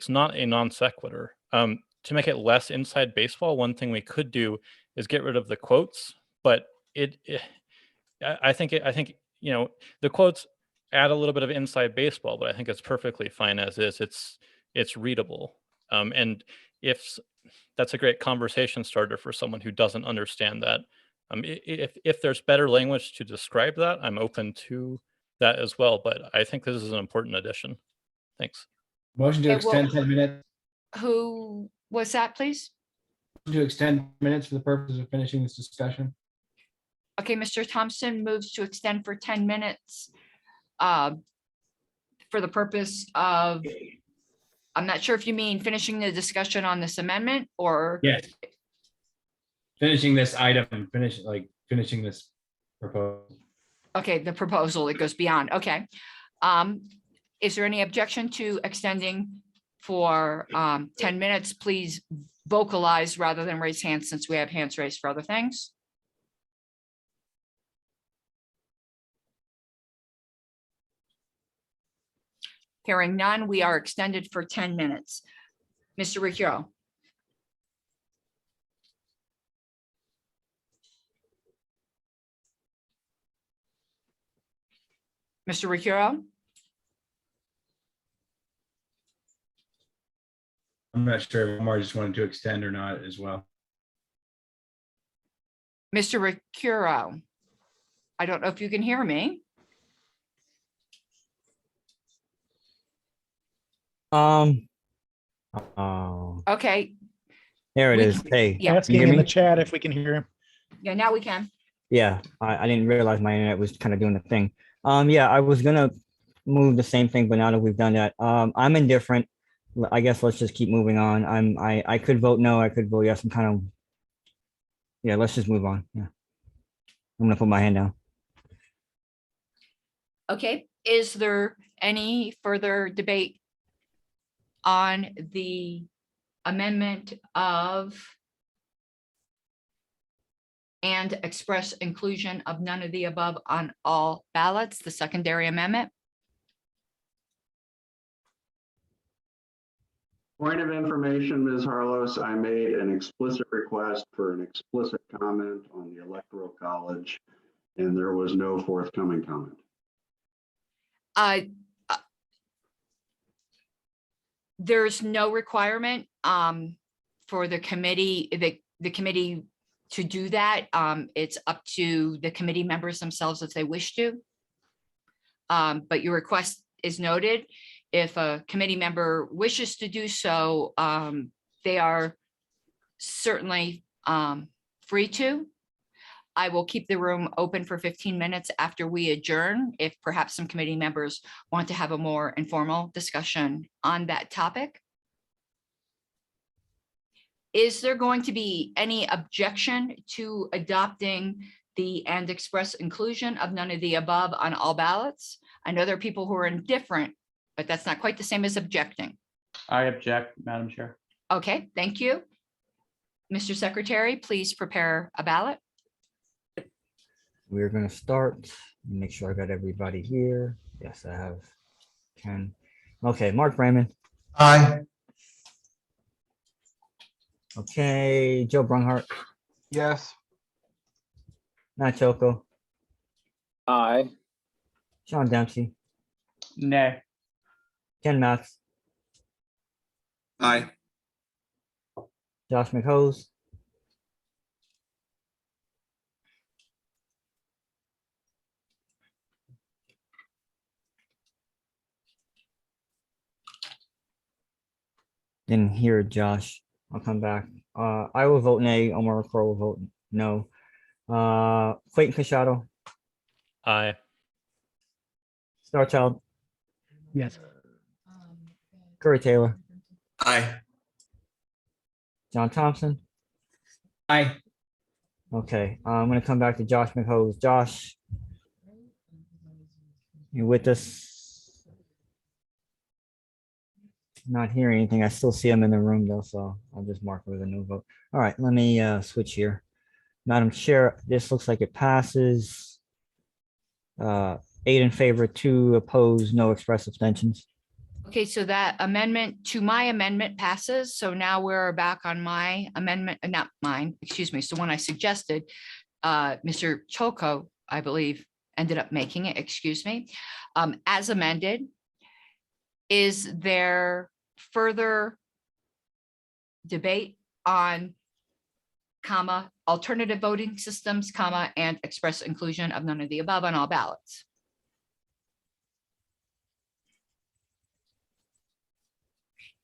not a non sequitur. To make it less inside baseball, one thing we could do is get rid of the quotes. But I think the quotes add a little bit of inside baseball, but I think it's perfectly fine as is. It's readable, and if that's a great conversation starter for someone who doesn't understand that. If there's better language to describe that, I'm open to that as well, but I think this is an important addition. Thanks. Motion to extend 10 minutes. Who was that, please? To extend minutes for the purpose of finishing this discussion. Okay, Mr. Thompson moves to extend for 10 minutes for the purpose of, I'm not sure if you mean finishing the discussion on this amendment or. Yes. Finishing this item, finishing this proposal. Okay, the proposal, it goes beyond. Okay. Is there any objection to extending for 10 minutes? Please vocalize rather than raise hands, since we have hands raised for other things. Hearing none, we are extended for 10 minutes. Mr. Ricciaro. Mr. Ricciaro? I'm not sure if Omar just wanted to extend or not as well. Mr. Ricciaro, I don't know if you can hear me. Okay. There it is. Hey, Yeah. Asking in the chat if we can hear him. Yeah, now we can. Yeah, I didn't realize my internet was kind of doing the thing. Yeah, I was gonna move the same thing, but now that we've done that, I'm indifferent. I guess let's just keep moving on. I could vote no, I could vote yes. I'm kind of, yeah, let's just move on. Yeah. I'm gonna put my hand down. Okay, is there any further debate on the amendment of and express inclusion of none of the above on all ballots, the secondary amendment? Point of information, Ms. Harlos, I made an explicit request for an explicit comment on the Electoral College, and there was no forthcoming comment. There's no requirement for the committee, the committee to do that. It's up to the committee members themselves if they wish to. But your request is noted. If a committee member wishes to do so, they are certainly free to. I will keep the room open for 15 minutes after we adjourn, if perhaps some committee members want to have a more informal discussion on that topic. Is there going to be any objection to adopting the and express inclusion of none of the above on all ballots? I know there are people who are indifferent, but that's not quite the same as objecting. I object, Madam Chair. Okay, thank you. Mr. Secretary, please prepare a ballot. We're gonna start. Make sure I got everybody here. Yes, I have Ken. Okay, Mark Brayman. Aye. Okay, Joe Brunhart, Yes. Matt Choco, Aye. Sean Dempsey, Nay. Ken Max, Aye. Josh McHose, didn't hear Josh. I'll come back. I will vote nay. Omar Crow will vote no. Clayton Cachado, Aye. Star Child, Yes. Curry Taylor, Aye. John Thompson. Aye. Okay, I'm gonna come back to Josh McHose. Josh, you with us? Not hearing anything. I still see him in the room though, so I'll just mark it with a no vote. All right, let me switch here. Madam Chair, this looks like it passes. 8 in favor, 2 opposed, no express abstentions. Okay, so that amendment to my amendment passes. So now we're back on my amendment, not mine, excuse me. So when I suggested, Mr. Choco, I believe, ended up making it, excuse me, as amended. Is there further debate on comma, alternative voting systems, comma, and express inclusion of none of the above on all ballots?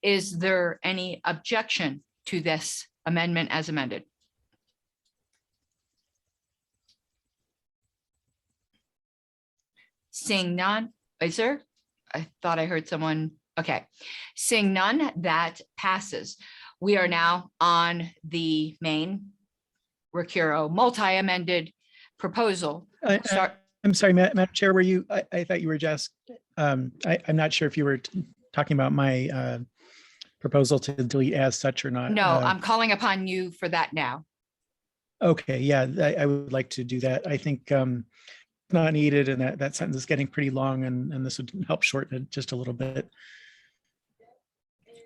Is there any objection to this amendment as amended? Seeing none, is there? I thought I heard someone. Okay, seeing none, that passes. We are now on the main Recuro multi-amended proposal. I'm sorry, Madam Chair, were you, I thought you were just, I'm not sure if you were talking about my proposal to delete as such or not. No, I'm calling upon you for that now. Okay, yeah, I would like to do that. I think not needed, and that sentence is getting pretty long, and this would help shorten it just a little bit.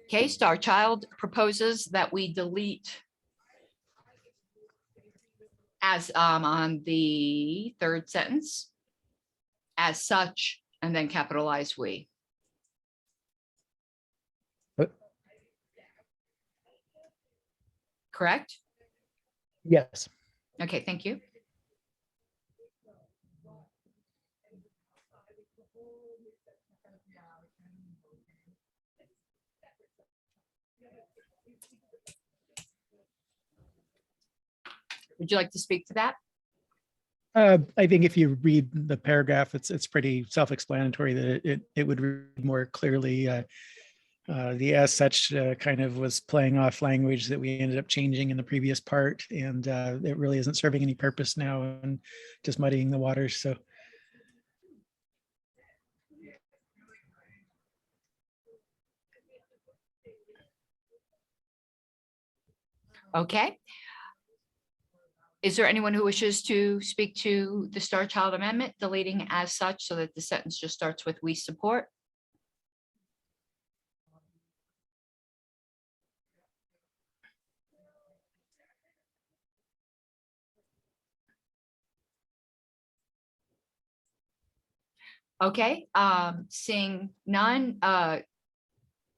Okay, Star Child proposes that we delete as on the third sentence, as such, and then capitalize we. Correct? Yes. Okay, thank you. Would you like to speak to that? I think if you read the paragraph, it's pretty self-explanatory that it would read more clearly. The as such kind of was playing off language that we ended up changing in the previous part, and it really isn't serving any purpose now and just muddying the waters. So Okay. Is there anyone who wishes to speak to the Star Child Amendment, deleting as such so that the sentence just starts with "we support"? Okay, seeing none,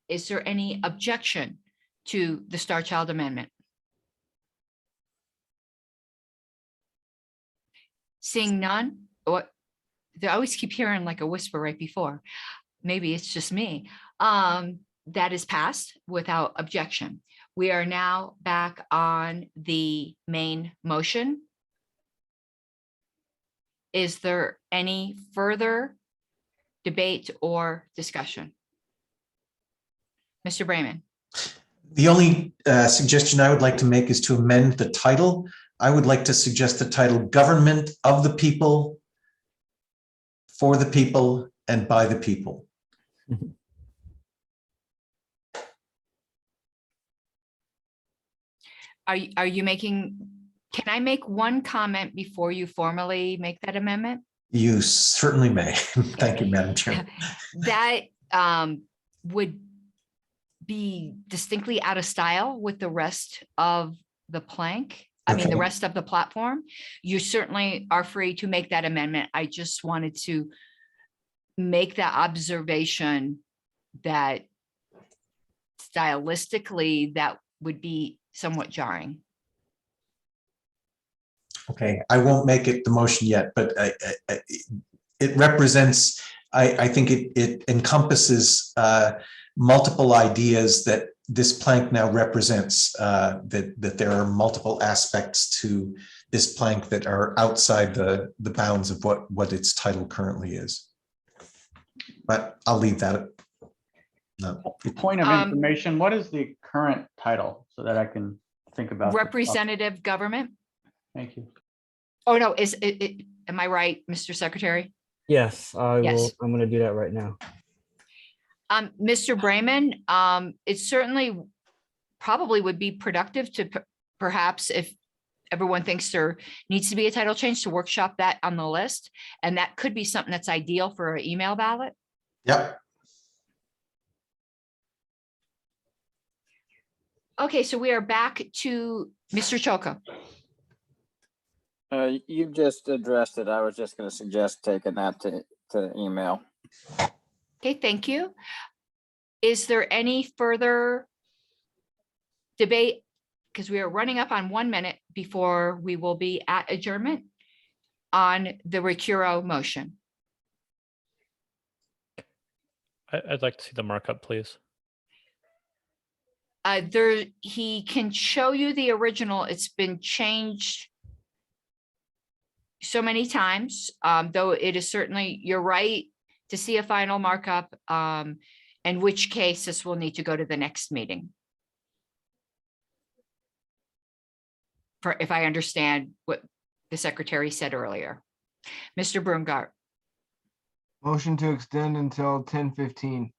is there any objection to the Star Child Amendment? Seeing none, what, I always keep hearing like a whisper right before. Maybe it's just me. That is passed without objection. We are now back on the main motion. Is there any further debate or discussion? Mr. Brayman. The only suggestion I would like to make is to amend the title. I would like to suggest the title "Government of the People, for the People, and by the People." Are you making, can I make one comment before you formally make that amendment? You certainly may. Thank you, Madam Chair. That would be distinctly out of style with the rest of the plank. I mean, the Okay. rest of the platform. You certainly are free to make that amendment. I just wanted to make that observation that stylistically that would be somewhat jarring. Okay, I won't make it the motion yet, but it represents, I think it encompasses multiple ideas that this plank now represents, that there are multiple aspects to this plank that are outside the bounds of what its title currently is. But I'll leave that. No. Point of information, what is the current title so that I can think about? Representative government. Thank you. Oh, no, is it, am I right, Mr. Secretary? Yes, I will. Yes. I'm going to do that right now. Mr. Brayman, it certainly probably would be productive to perhaps, if everyone thinks there needs to be a title change, to workshop that on the list. And that could be something that's ideal for an email ballot. Yep. Okay, so we are back to Mr. Choka. You've just addressed it. I was just going to suggest taking that to email. Okay, thank you. Is there any further debate? Because we are running up on 1 minute before we will be at adjournment on the Recuro motion. I'd like to see the markup, please. He can show you the original. It's been changed so many times, though it is certainly, you're right to see a final markup, in which case this will need to go to the next meeting. For, if I understand what the secretary said earlier. Mr. Brungart. Motion to extend until 10:15.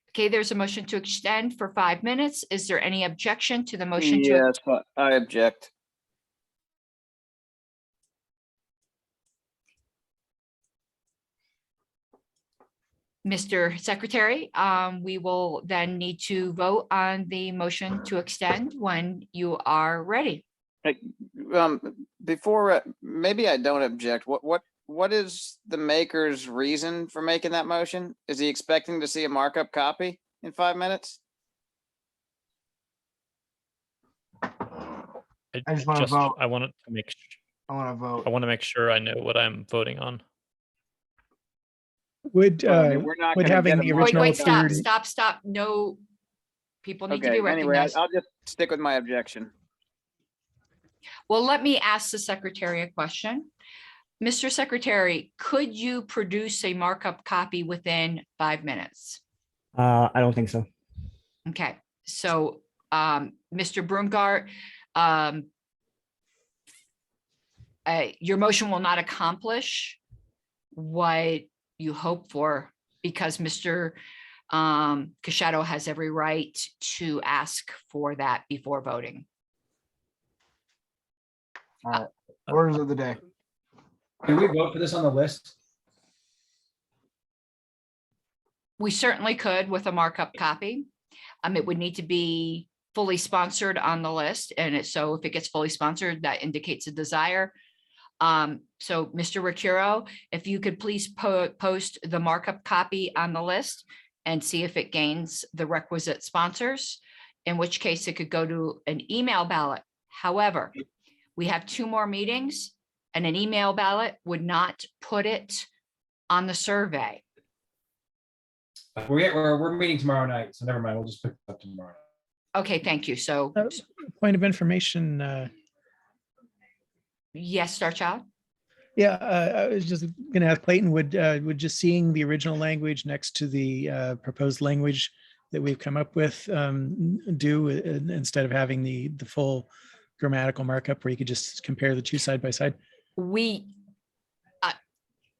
Okay, there's a motion to extend for 5 minutes. Is there any objection to the motion? Yes, I object. Mr. Secretary, we will then need to vote on the motion to extend when you are ready. Before, maybe I don't object. What is the maker's reason for making that motion? Is he expecting to see a markup copy in 5 minutes? I just want to vote. I want to make. I want to vote. I want to make sure I know what I'm voting on. would Well, I mean, we're not would gonna having get a the markup. original Wait, stop, appeared- stop. No, people need to Okay, be anyway, recognized. I'll just stick with my objection. Well, let me ask the secretary a question. Mr. Secretary, could you produce a markup copy within 5 minutes? I don't think so. Okay, so Mr. Broomgart, your motion will not accomplish what you hope for because Mr. Casciato has every right to ask for that before voting. All right. Orders of the day. Can we vote for this on the list? We certainly could with a markup copy. It would need to be fully sponsored on the list. So if it gets fully sponsored, that indicates a desire. So Mr. Ricuro, if you could please post the markup copy on the list and see if it gains the requisite sponsors, in which case it could go to an email ballot. However, we have 2 more meetings and an email ballot would not put it on the survey. We're meeting tomorrow night, so never mind. We'll just pick it up tomorrow. Okay, thank you. So Point of information. yes, Starchild. Yeah, I was just going to ask Clayton, would just seeing the original language next to the proposed language that we've come up with do instead of having the full grammatical markup where you could just compare the 2 side by side?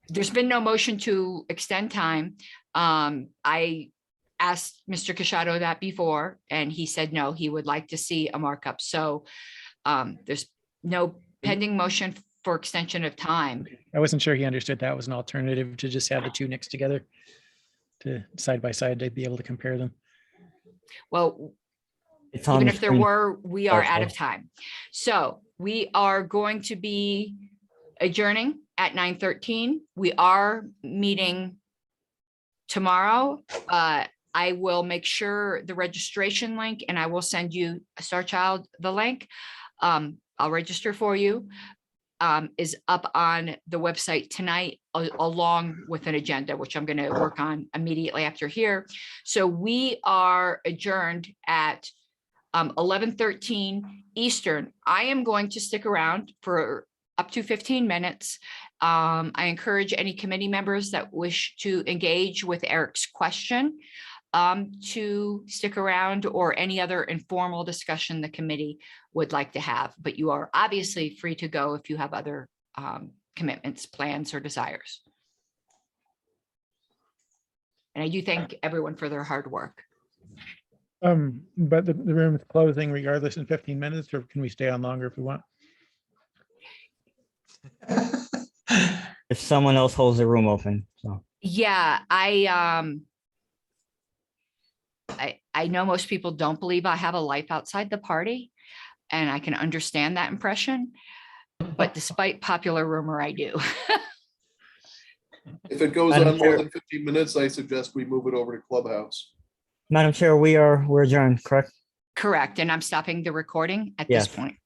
There's been no motion to extend time. I asked Mr. Casciato that before, and he said no, he would like to see a markup. So there's no pending motion for extension of time. I wasn't sure he understood that was an alternative to just have the 2 next together to side by side to be able to compare them. Well, It's on even the if there screen. were, we are out of Okay. time. So we are going to be adjourning at 9:13. We are meeting tomorrow. I will make sure the registration link, and I will send you, Starchild, the link. I'll register for you, is up on the website tonight, along with an agenda, which I'm going to work on immediately after here. So we are adjourned at 11:13 Eastern. I am going to stick around for up to 15 minutes. I encourage any committee members that wish to engage with Eric's question to stick around, or any other informal discussion the committee would like to have. But you are obviously free to go if you have other commitments, plans, or desires. And I do thank everyone for their hard work. But the room is closing regardless in 15 minutes, or can we stay on longer if we want? If someone else holds the room open, so. Yeah, I know most people don't believe I have a life outside the party, and I can understand that impression. But despite popular rumor, I do. If it goes Madam on more Chair. than 15 minutes, I suggest we move it over to Clubhouse. Madam Chair, we're adjourned, correct? Correct. And I'm stopping the recording at this Yes. point.